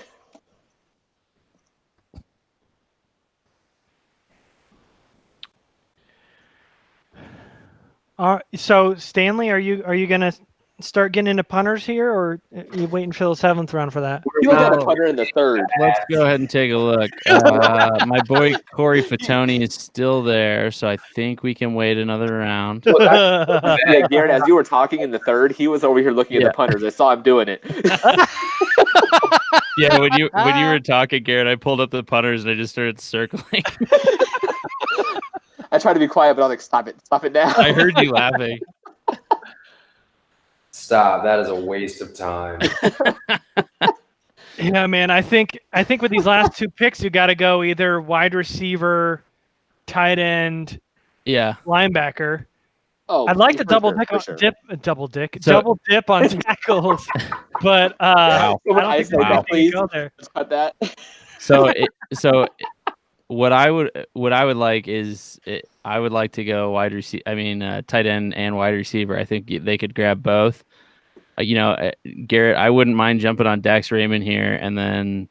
So Stanley, are you gonna start getting into punters here, or are you waiting for the 7th round for that? He was at a punter in the 3rd. Let's go ahead and take a look. My boy Corey Fatoni is still there, so I think we can wait another round. Yeah, Garrett, as you were talking in the 3rd, he was over here looking at the punters. I saw him doing it. Yeah, when you were talking, Garrett, I pulled up the punters and I just started circling. I tried to be quiet, but I was like, stop it now. I heard you laughing. Stop. That is a waste of time. Yeah, man. I think with these last 2 picks, you got to go either wide receiver, tight end, linebacker. Oh, I'd like to double dip on tackles, but I don't think please go there. cut that. So what I would like is I would like to go tight end and wide receiver. I think they could grab both. Garrett, I wouldn't mind jumping on Dax Raymond here, and then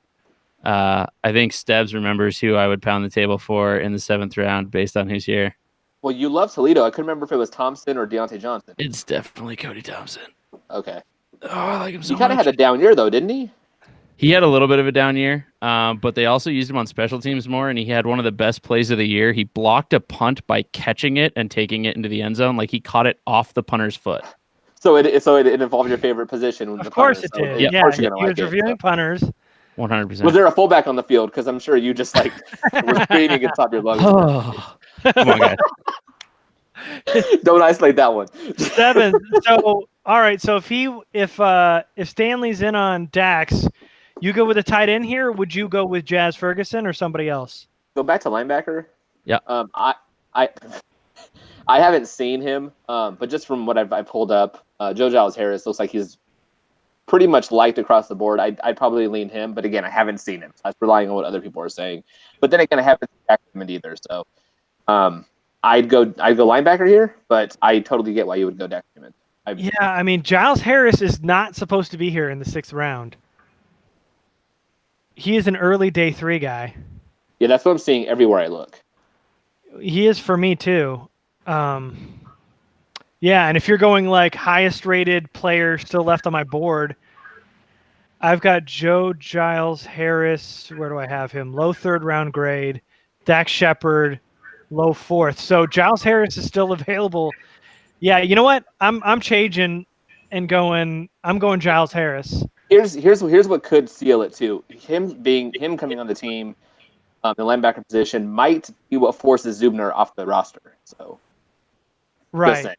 I think Stebbs remembers who I would pound the table for in the 7th round based on who's here. Well, you love Toledo. I couldn't remember if it was Thompson or Deontay Johnson. It's definitely Cody Thompson. Okay. Oh, I like him so much. He kind of had a down year, though, didn't he? He had a little bit of a down year, but they also used him on special teams more, and he had one of the best plays of the year. He blocked a punt by catching it and taking it into the end zone. Like he caught it off the punter's foot. So it involved your favorite position. Of course it did. Yeah, of course he you're gonna was reviewing punters. 100%. Was there a fullback on the field? Because I'm sure you just like were screaming at top of your lungs. Come on, guys. Don't isolate that one. Stebbins. So all right. So if Stanley's in on Dax, you go with a tight end here. Or would you go with Jazz Ferguson or somebody else? Go back to linebacker. Yeah. I haven't seen him, but just from what I've pulled up, Joe Giles Harris looks like he's pretty much liked across the board. I'd probably lean him, but again, I haven't seen him. So I'm relying on what other people are saying. But then again, I haven't seen him either. So I'd go linebacker here, but I totally get why you would go Dax Raymond. Yeah, I mean, Giles Harris is not supposed to be here in the 6th round. He is an early day 3 guy. Yeah, that's what I'm seeing everywhere I look. He is for me too. Yeah, and if you're going like highest rated player still left on my board, I've got Joe Giles Harris. Where do I have him? Low 3rd round grade. Dax Shepard, low 4th. So Giles Harris is still available. Yeah, you know what? I'm changing and going. I'm going Giles Harris. Here's what could seal it too. Him coming on the team, the linebacker position might be what forces Zubner off the roster. So right,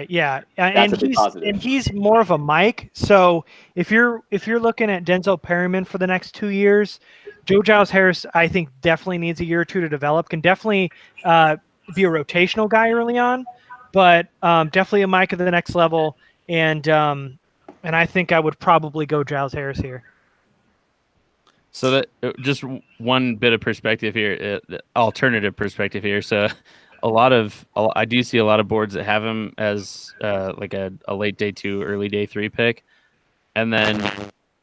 yeah, that's and he's more of a Mike. So if you're looking at Denzel Perryman for the next 2 years, Joe Giles Harris, I think definitely needs a year or two to develop. Can definitely be a rotational guy early on, but definitely a Mike at the next level. And I think I would probably go Giles Harris here. So that just one bit of perspective here, alternative perspective here. So I do see a lot of boards that have him as like a late day 2, early day 3 pick. And then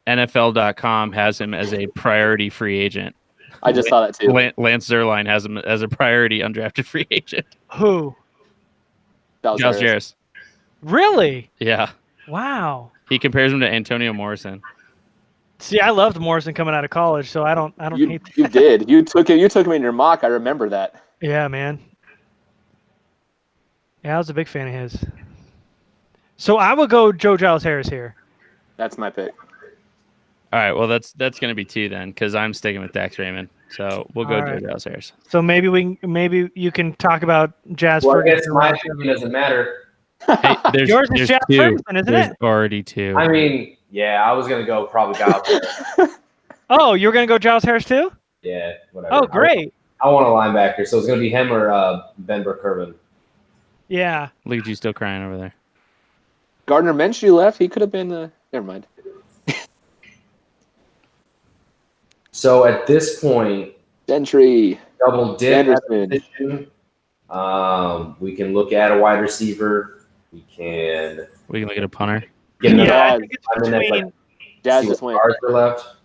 NFL.com has him as a priority free agent. I just saw that too. Lance Zierlein has him as a priority undrafted free agent. Who? Giles Harris. Really? Yeah. Wow. He compares him to Antonio Morrison. See, I loved Morrison coming out of college, so I don't hate that. You did. You took him in your mock. I remember that. Yeah, man. Yeah, I was a big fan of his. So I would go Joe Giles Harris here. That's my pick. All right, well that's going to be 2 then, because I'm sticking with Dax Raymond. So we'll go Joe Giles Harris. So maybe you can talk about Jazz Well, I Ferguson. guess my opinion doesn't matter. Hey, Yours is Jazz 2. Ferguson, isn't There's it? already 2. I mean, yeah, I was gonna go probably Giles Harris. Oh, you're gonna go Giles Harris too? Yeah, whatever. Oh, great. I want a linebacker, so it's gonna be him or Ben Burke-Kirven. Yeah. Look at you still crying over there. Gardner Minshew left. He could have been. Never mind. So at this point, Gentry, double dip at the Anderson. position. We can look at a wide receiver. We can look at a punter. get another. I think it's between. Jazz just went. Cards are left.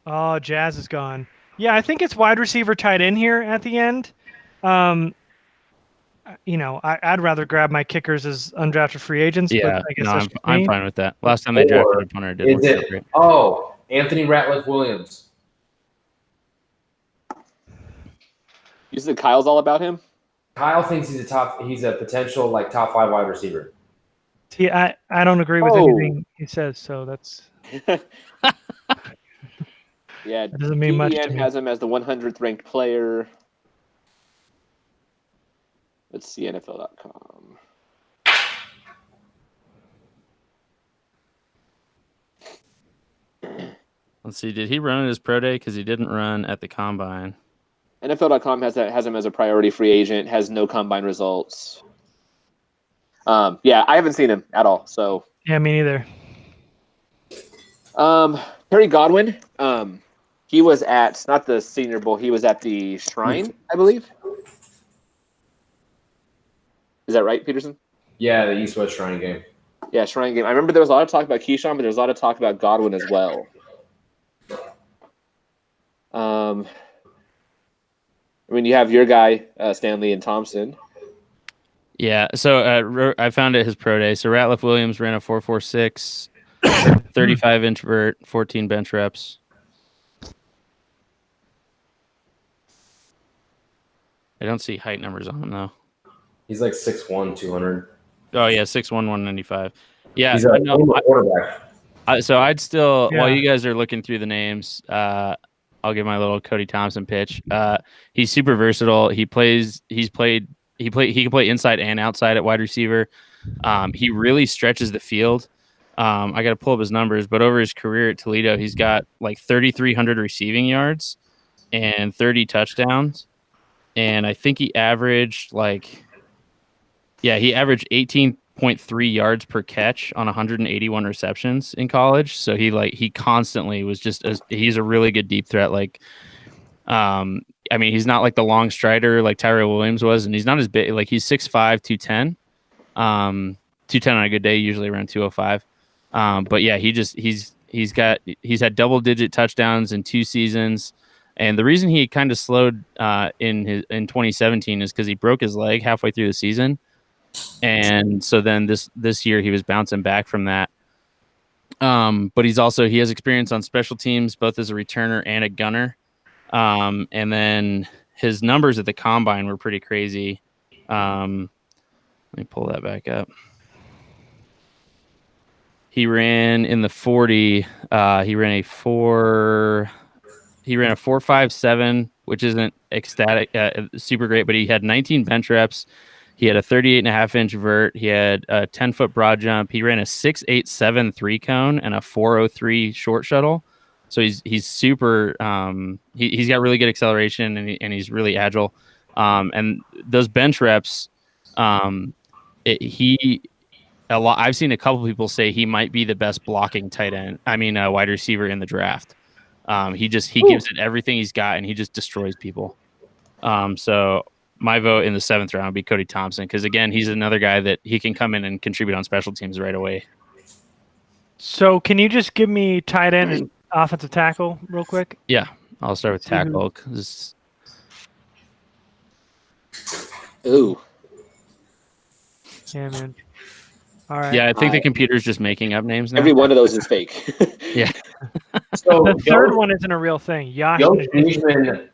Oh, Jazz is gone. Yeah, I think it's wide receiver tight end here at the end. I'd rather grab my kickers as undrafted free agents. Yeah, but I guess no, that's I'm me. fine with that. Last time they drafted a punter, it didn't Is look so it? great. Oh, Anthony Ratliff-Williams. You said Kyle's all about him. Kyle thinks he's a potential like top 5 wide receiver. See, I don't agree with anything he says, so that's Yeah, that doesn't mean much to DBN me. has him as the 100th ranked player. Let's see NFL.com. Let's see. Did he run at his pro day? Because he didn't run at the combine. NFL.com has him as a priority free agent. Has no combine results. Yeah, I haven't seen him at all. So Yeah, me neither. Terry Godwin. He was at not the Senior Bowl. He was at the Shrine, I believe. Is that right, Peterson? Yeah, the East-West Shrine game. Yeah, Shrine game. I remember there was a lot of talk about Keyshawn, but there was a lot of talk about Godwin as well. I mean, you have your guy, Stanley and Thompson. Yeah, so I found it his pro day. So Ratliff Williams ran a 4.46. 35-inch vert, 14 bench reps. I don't see height numbers on him though. He's like 6'1", 200. Oh yeah, 6'1", 195. Yeah, He's a quarterback. So I'd still, while Yeah. you guys are looking through the names, I'll give my little Cody Thompson pitch. He's super versatile. He can play inside and outside at wide receiver. He really stretches the field. I got to pull up his numbers, but over his career at Toledo, he's got like 3,300 receiving yards and 30 touchdowns. And I think he averaged he averaged 18.3 yards per catch on 181 receptions in college. So he constantly was he's a really good deep threat. I mean, he's not like the long strider like Tyrell Williams was, and he's not as big. Like he's 6'5", 210. 210 on a good day, usually around 205. But yeah, he's had double-digit touchdowns in 2 seasons. And the reason he kind of slowed in 2017 is because he broke his leg halfway through the season, and so then this year he was bouncing back from that. But he has experience on special teams, both as a returner and a gunner. And then his numbers at the combine were pretty crazy. Let me pull that back up. He ran in the 40. He ran a 4.57, which isn't ecstatic, super great, but he had 19 bench reps. He had a 38.5-inch vert. He had a 10-foot broad jump. He ran a 6.87 3-cone and a 4.03 short shuttle. So he's super. He's got really good acceleration and he's really agile. And those bench reps, I've seen a couple people say he might be the best blocking wide receiver in the draft. He gives it everything he's got, and he just destroys people. So my vote in the 7th round would be Cody Thompson, because again, he's another guy that he can come in and contribute on special teams right away. So can you just give me tight end and offensive tackle real quick? Yeah, I'll start with tackle. Ooh. Yeah, man. All right. Yeah, I think the computer's just making up names now. Every one of those is fake. Yeah. So The third one isn't a real thing. Josh Nijman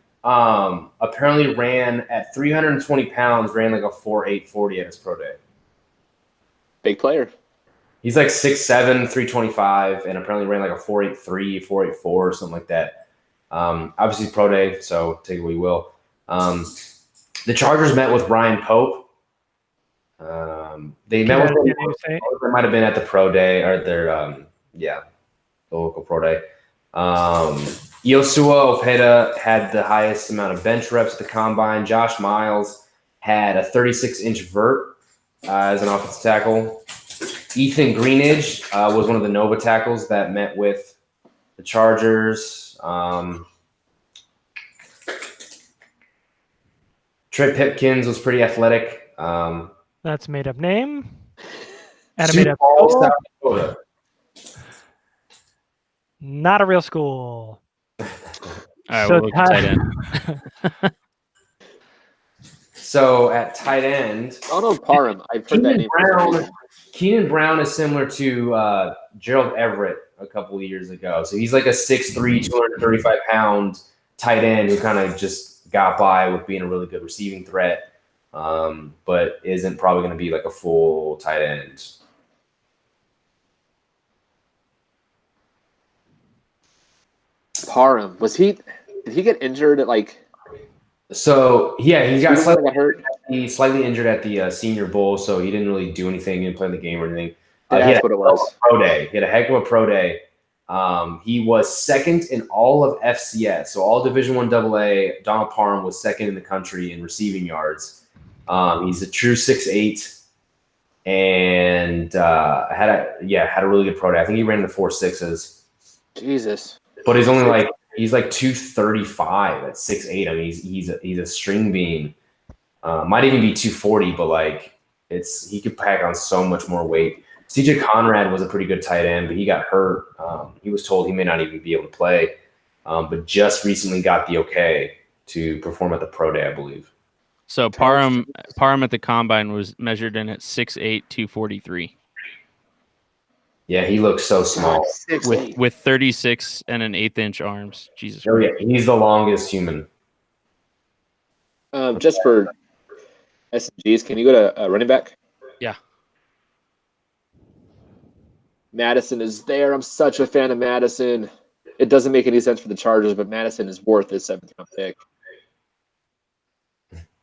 apparently ran at 320 pounds, ran like a 4.8 40 at his pro day. Big player. He's like 6'7", 325, and apparently ran like a 4.83, 4.84, something like that. Obviously pro day, so take it what you will. The Chargers met with Ryan Pope. They met with him. They might have been at the pro day or their the local pro day. Yosua Opeta had the highest amount of bench reps at the combine. Josh Miles had a 36-inch vert as an offensive tackle. Ethan Greenidge was one of the Nova tackles that met with the Chargers. Trey Pipkins was pretty athletic. That's a made-up name. And a Sioux made-up Falls, school. South Dakota. Not a real school. All right, So we'll look at tight end. So at tight end, Donald Parham. I've heard that name. Keenan Brown is similar to Gerald Everett a couple of years ago. So he's like a 6'3", 235-pound tight end who kind of just got by with being a really good receiving threat, but isn't probably going to be like a full tight end. Parham. Did he get injured at like? So yeah, he got got hurt. He slightly injured at the Senior Bowl, so he didn't really do anything. He didn't play in the game or anything. That's what it was. Pro day. He had a heck of a pro day. He was second in all of FCS, so all Division I AA. Donald Parham was second in the country in receiving yards. He's a true 6'8", and had a really good pro day. I think he ran the 4.6s. Jesus. But he's like 235 at 6'8". I mean, he's a string bean. Might even be 240, but like he could pack on so much more weight. CJ Conrad was a pretty good tight end, but he got hurt. He was told he may not even be able to play, but just recently got the okay to perform at the pro day, I believe. So Parham at the combine was measured in at 6'8", 243. Yeah, he looks so small. with 36 and an 1/8 inch arms. Jesus Oh Christ. yeah, he's the longest human. Just for S&Gs, can you go to running back? Yeah. Madison is there. I'm such a fan of Madison. It doesn't make any sense for the Chargers, but Madison is worth his 7th round pick.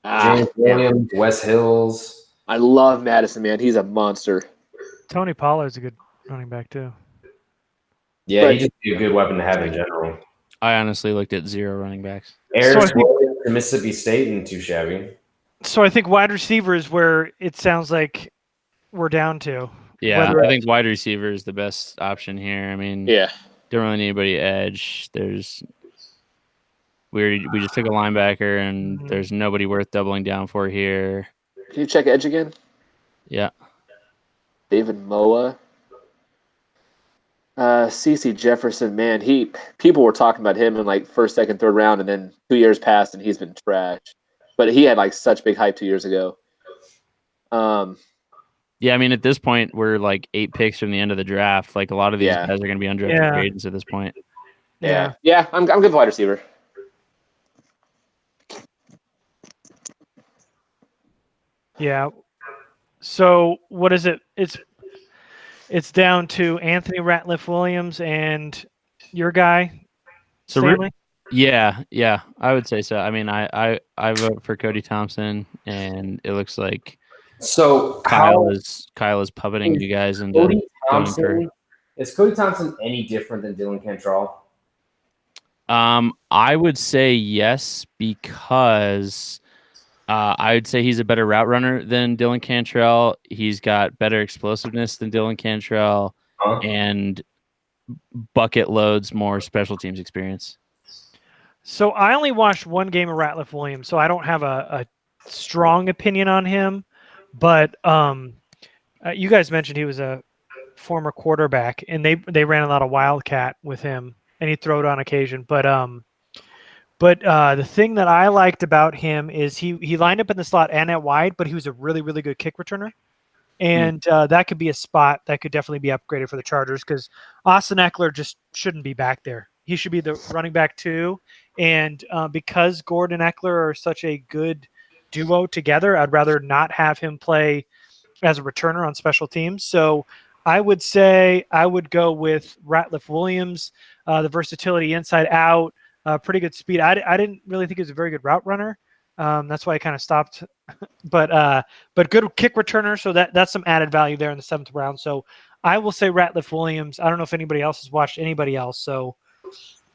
James Williams, Wes Hills. I love Madison, man. He's a monster. Tony Pollard's a good running back too. Yeah, he'd just be a good weapon to have in general. I honestly looked at 0 running backs. Harris Williams to Mississippi State isn't too shabby. So I think wide receiver is where it sounds like we're down to. Yeah, I think wide receiver is the best option here. I mean, yeah, don't really need anybody edge. We just took a linebacker, and there's nobody worth doubling down for here. Can you check edge again? Yeah. David Moa. CC Jefferson, man, people were talking about him in like first, second, third round, and then 2 years passed and he's been trash. But he had like such big hype 2 years ago. Yeah, I mean, at this point, we're like 8 picks from the end of the draft. Like a lot of these guys are going to be undrafted free agents at this point. Yeah, I'm good for wide receiver. Yeah. So what is it? It's down to Anthony Ratliff Williams and your guy, Stanley? Yeah, I would say so. I mean, I vote for Cody Thompson, and it looks like Kyle is puppeting you guys into Cody Thompson. Is Cody Thompson any different than Dylan Cantrell? I would say yes, because I would say he's a better route runner than Dylan Cantrell. He's got better explosiveness than Dylan Cantrell, and bucket loads more special teams experience. So I only watched one game of Ratliff Williams, so I don't have a strong opinion on him. But you guys mentioned he was a former quarterback, and they ran a lot of Wildcat with him, and he threw it on occasion. But the thing that I liked about him is he lined up in the slot and at wide, but he was a really, really good kick returner. And that could be a spot that could definitely be upgraded for the Chargers, because Austin Eckler just shouldn't be back there. He should be the running back too. And because Gordon and Eckler are such a good duo together, I'd rather not have him play as a returner on special teams. So I would say I would go with Ratliff Williams, the versatility inside out, pretty good speed. I didn't really think he was a very good route runner. That's why I kind of stopped. but good kick returner, so that's some added value there in the 7th round. So I will say Ratliff Williams. I don't know if anybody else has watched anybody else, so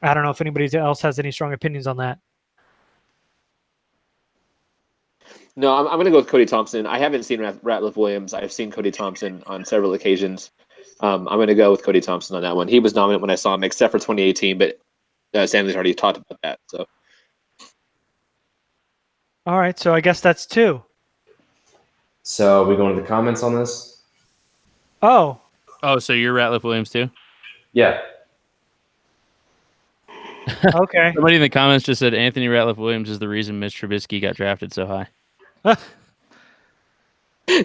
I don't know if anybody else has any strong opinions on that. No, I'm going to go with Cody Thompson. I haven't seen Ratliff Williams. I've seen Cody Thompson on several occasions. I'm going to go with Cody Thompson on that one. He was dominant when I saw him, except for 2018, but Stanley's already talked about that. So, all right, so I guess that's 2. So we going to the comments on this? Oh, so you're Ratliff Williams too? Yeah. Okay. Somebody in the comments just said Anthony Ratliff Williams is the reason Mitch Trubisky got drafted so high.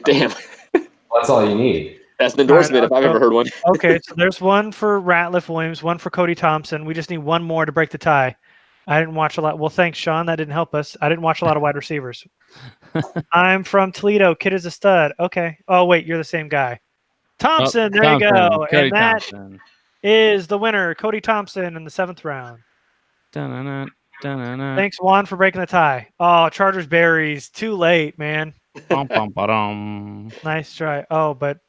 Damn. That's all you need. That's an endorsement if I've ever heard one. Okay, so there's one for Ratliff Williams, one for Cody Thompson. We just need one more to break the tie. I didn't watch a lot. Well, thanks, Sean. That didn't help us. I didn't watch a lot of wide receivers. I'm from Toledo. Kid is a stud. Okay. Oh, wait, you're the same guy. Thompson, there you go. Cody and that Thompson is the winner, Cody Thompson in the 7th round. Dun-dun-dun, dun-dun-dun. Thanks, Juan, for breaking the tie. Oh, Chargers berries. Too late, man. Bum, bum, ba-dum. Nice try. Oh, but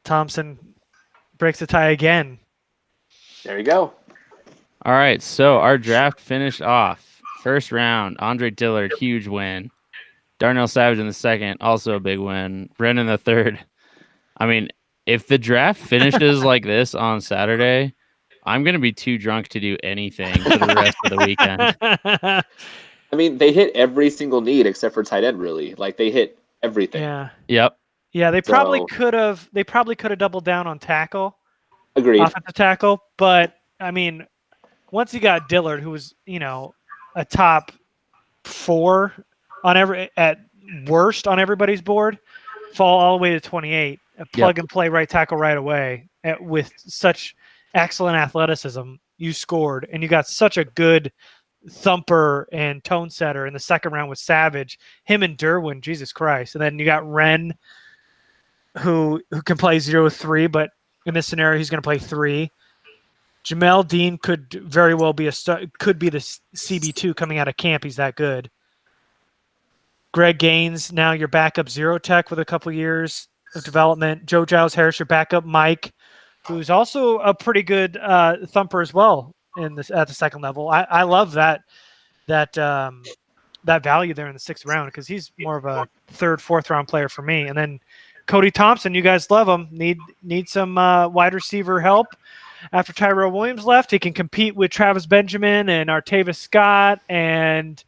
Thompson breaks the tie again. There you go. All right, so our draft finished off. 1st round, Andre Dillard, huge win. Darnell Savage in the 2nd, also a big win. Brendan the 3rd. I mean, if the draft finishes like this on Saturday, I'm going to be too drunk to do anything for the rest of the weekend. I mean, they hit every single need except for tight end, really. Like, they hit everything. Yeah. Yep. Yeah, they probably could have doubled down on tackle. Agreed. Offensive tackle, but I mean, once you got Dillard, who was, a top 4 at worst on everybody's board, fall all the way to 28. a plug and play right tackle right away with such excellent athleticism. You scored, and you got such a good thumper and tone setter in the second round with Savage. Him and Derwin, Jesus Christ. And then you got Wren, who can play 0-3, but in this scenario, he's going to play 3. Jamel Dean could very well be could be the CB2 coming out of camp. He's that good. Greg Gaines, now your backup 0 tech with a couple years of development. Joe Giles Harris, your backup Mike, who's also a pretty good thumper as well at the second level. I love that value there in the 6th round because he's more of a 3rd, 4th round player for me. And then Cody Thompson, you guys love him. Need some wide receiver help. After Tyrell Williams left, he can compete with Travis Benjamin and Artavis Scott and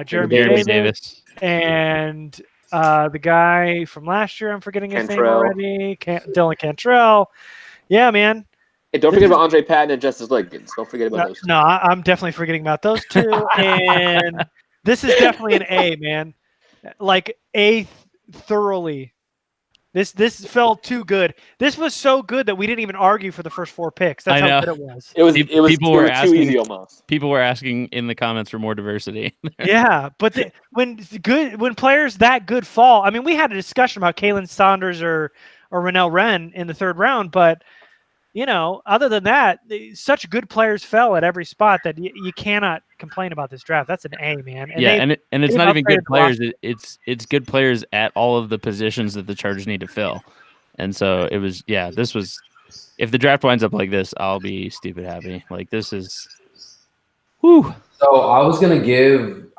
Jeremy Davis and the guy from last year. I'm forgetting his name already. Dylan Cantrell. Yeah, man. Hey, don't forget about Andre Patton and Justice Liggins. Don't forget about those two. No, I'm definitely forgetting about those two. And this is definitely an A, man. Like A thoroughly. This felt too good. This was so good that we didn't even argue for the first 4 picks. That's how good it was. It was too easy almost. People were asking in the comments for more diversity. Yeah, but when players that good fall, I mean, we had a discussion about Kalen Saunders or Rennell Wren in the 3rd round, but other than that, such good players fell at every spot that you cannot complain about this draft. That's an A, man. And and it's not even good players. It's good players at all of the positions that the Chargers need to fill. And so it was, this was, if the draft winds up like this, I'll be stupid happy. Like this is, whoo. So I was gonna give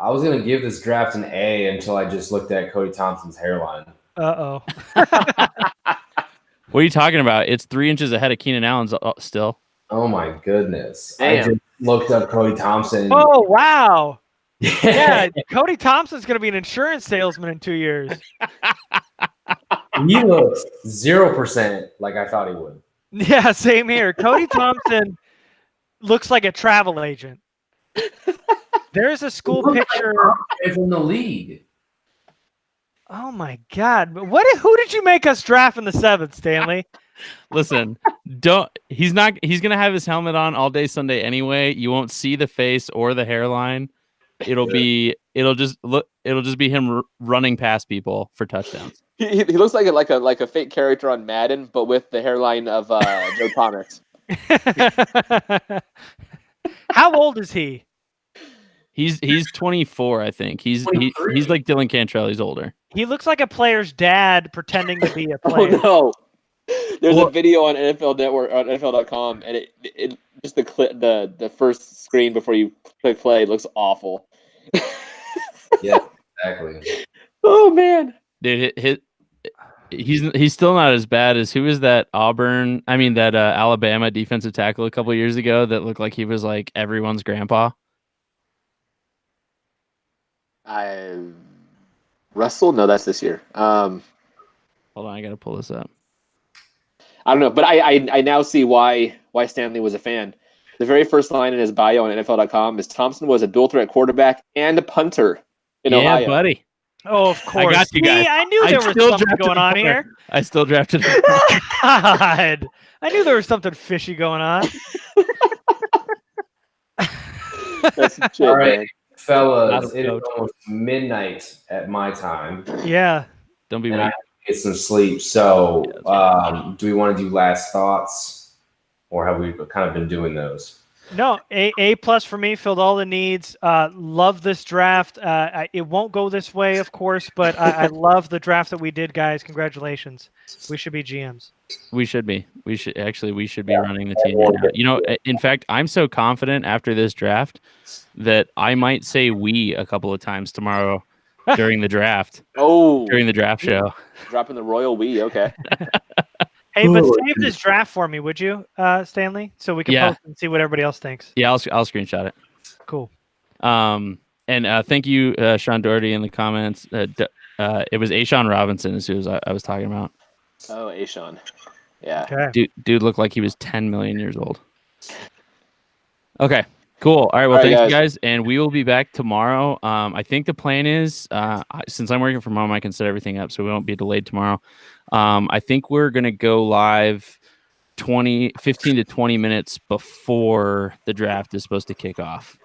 this draft an A until I just looked at Cody Thompson's hairline. Uh-oh. What are you talking about? It's 3 inches ahead of Keenan Allen's still. Oh my goodness! Damn. I just looked up Cody Thompson. Oh wow! Yeah, Cody Thompson's going to be an insurance salesman in 2 years. He looks 0% like I thought he would. Yeah, same here. Cody Thompson looks like a travel agent. There's a school picture from the league. Oh my God! Who did you make us draft in the 7th, Stanley? Listen, he's gonna have his helmet on all day Sunday anyway. You won't see the face or the hairline. It'll just be him running past people for touchdowns. He looks like a fake character on Madden, but with the hairline of Joe Thomas. How old is he? He's 24, I think. He's like Dylan Cantrell. He's older. He looks like a player's dad pretending to be a player. Oh no! There's a video on NFL Network on NFL.com, and it just the first screen before you click play looks awful. Yeah, exactly. Oh man, dude, he's still not as bad as who is that Alabama defensive tackle a couple of years ago that looked like he was like everyone's grandpa. Russell? No, that's this year. Hold on, I gotta pull this up. I don't know, but I now see why Stanley was a fan. The very first line in his bio on NFL.com is Thompson was a dual threat quarterback and a punter in Ohio. Yeah, buddy. Oh, of course. I got you guys. I knew there was something going on here. I still drafted him. God, I knew there was something fishy going on. That's some shit, all right, man. Fellas, it is almost midnight at my time. Yeah. Don't be and weak. I get some sleep. So, do we want to do last thoughts, or have we kind of been doing those? No, A+ for me, filled all the needs. Love this draft. It won't go this way, of course, but I love the draft that we did, guys. Congratulations. We should be GMs. We should be. We should be running the team right now. You know, in fact, I'm so confident after this draft that I might say we a couple of times tomorrow during the draft. During the draft show. Dropping the royal we, okay. Hey, but save this draft for me, would you, Stanley? So we can post and see what everybody else thinks. Yeah, I'll screenshot it. Cool. And thank you, Sean Doherty, in the comments. It was Ashawn Robinson is who I was talking about. Oh, Ashawn. Yeah. Okay. Dude looked like he was 10 million years old. Okay. Cool. All right. Well, All right, thanks, guys. And we will be back tomorrow. I think the plan is, since I'm working from home, I can set everything up so we won't be delayed tomorrow. I think we're going to go live 15 to 20 minutes before the draft is supposed to kick off.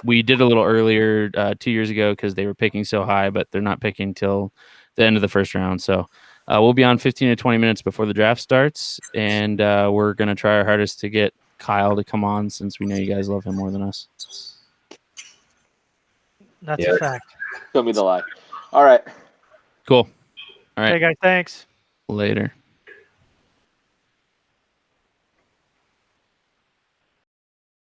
We did a little earlier 2 years ago because they were picking so high, but they're not picking till the end of the first round. So we'll be on 15 to 20 minutes before the draft starts, and we're going to try our hardest to get Kyle to come on since we know you guys love him more than us. That's a fact. Show me the lie. All right. Cool. All right. Okay, guys. Thanks. Later.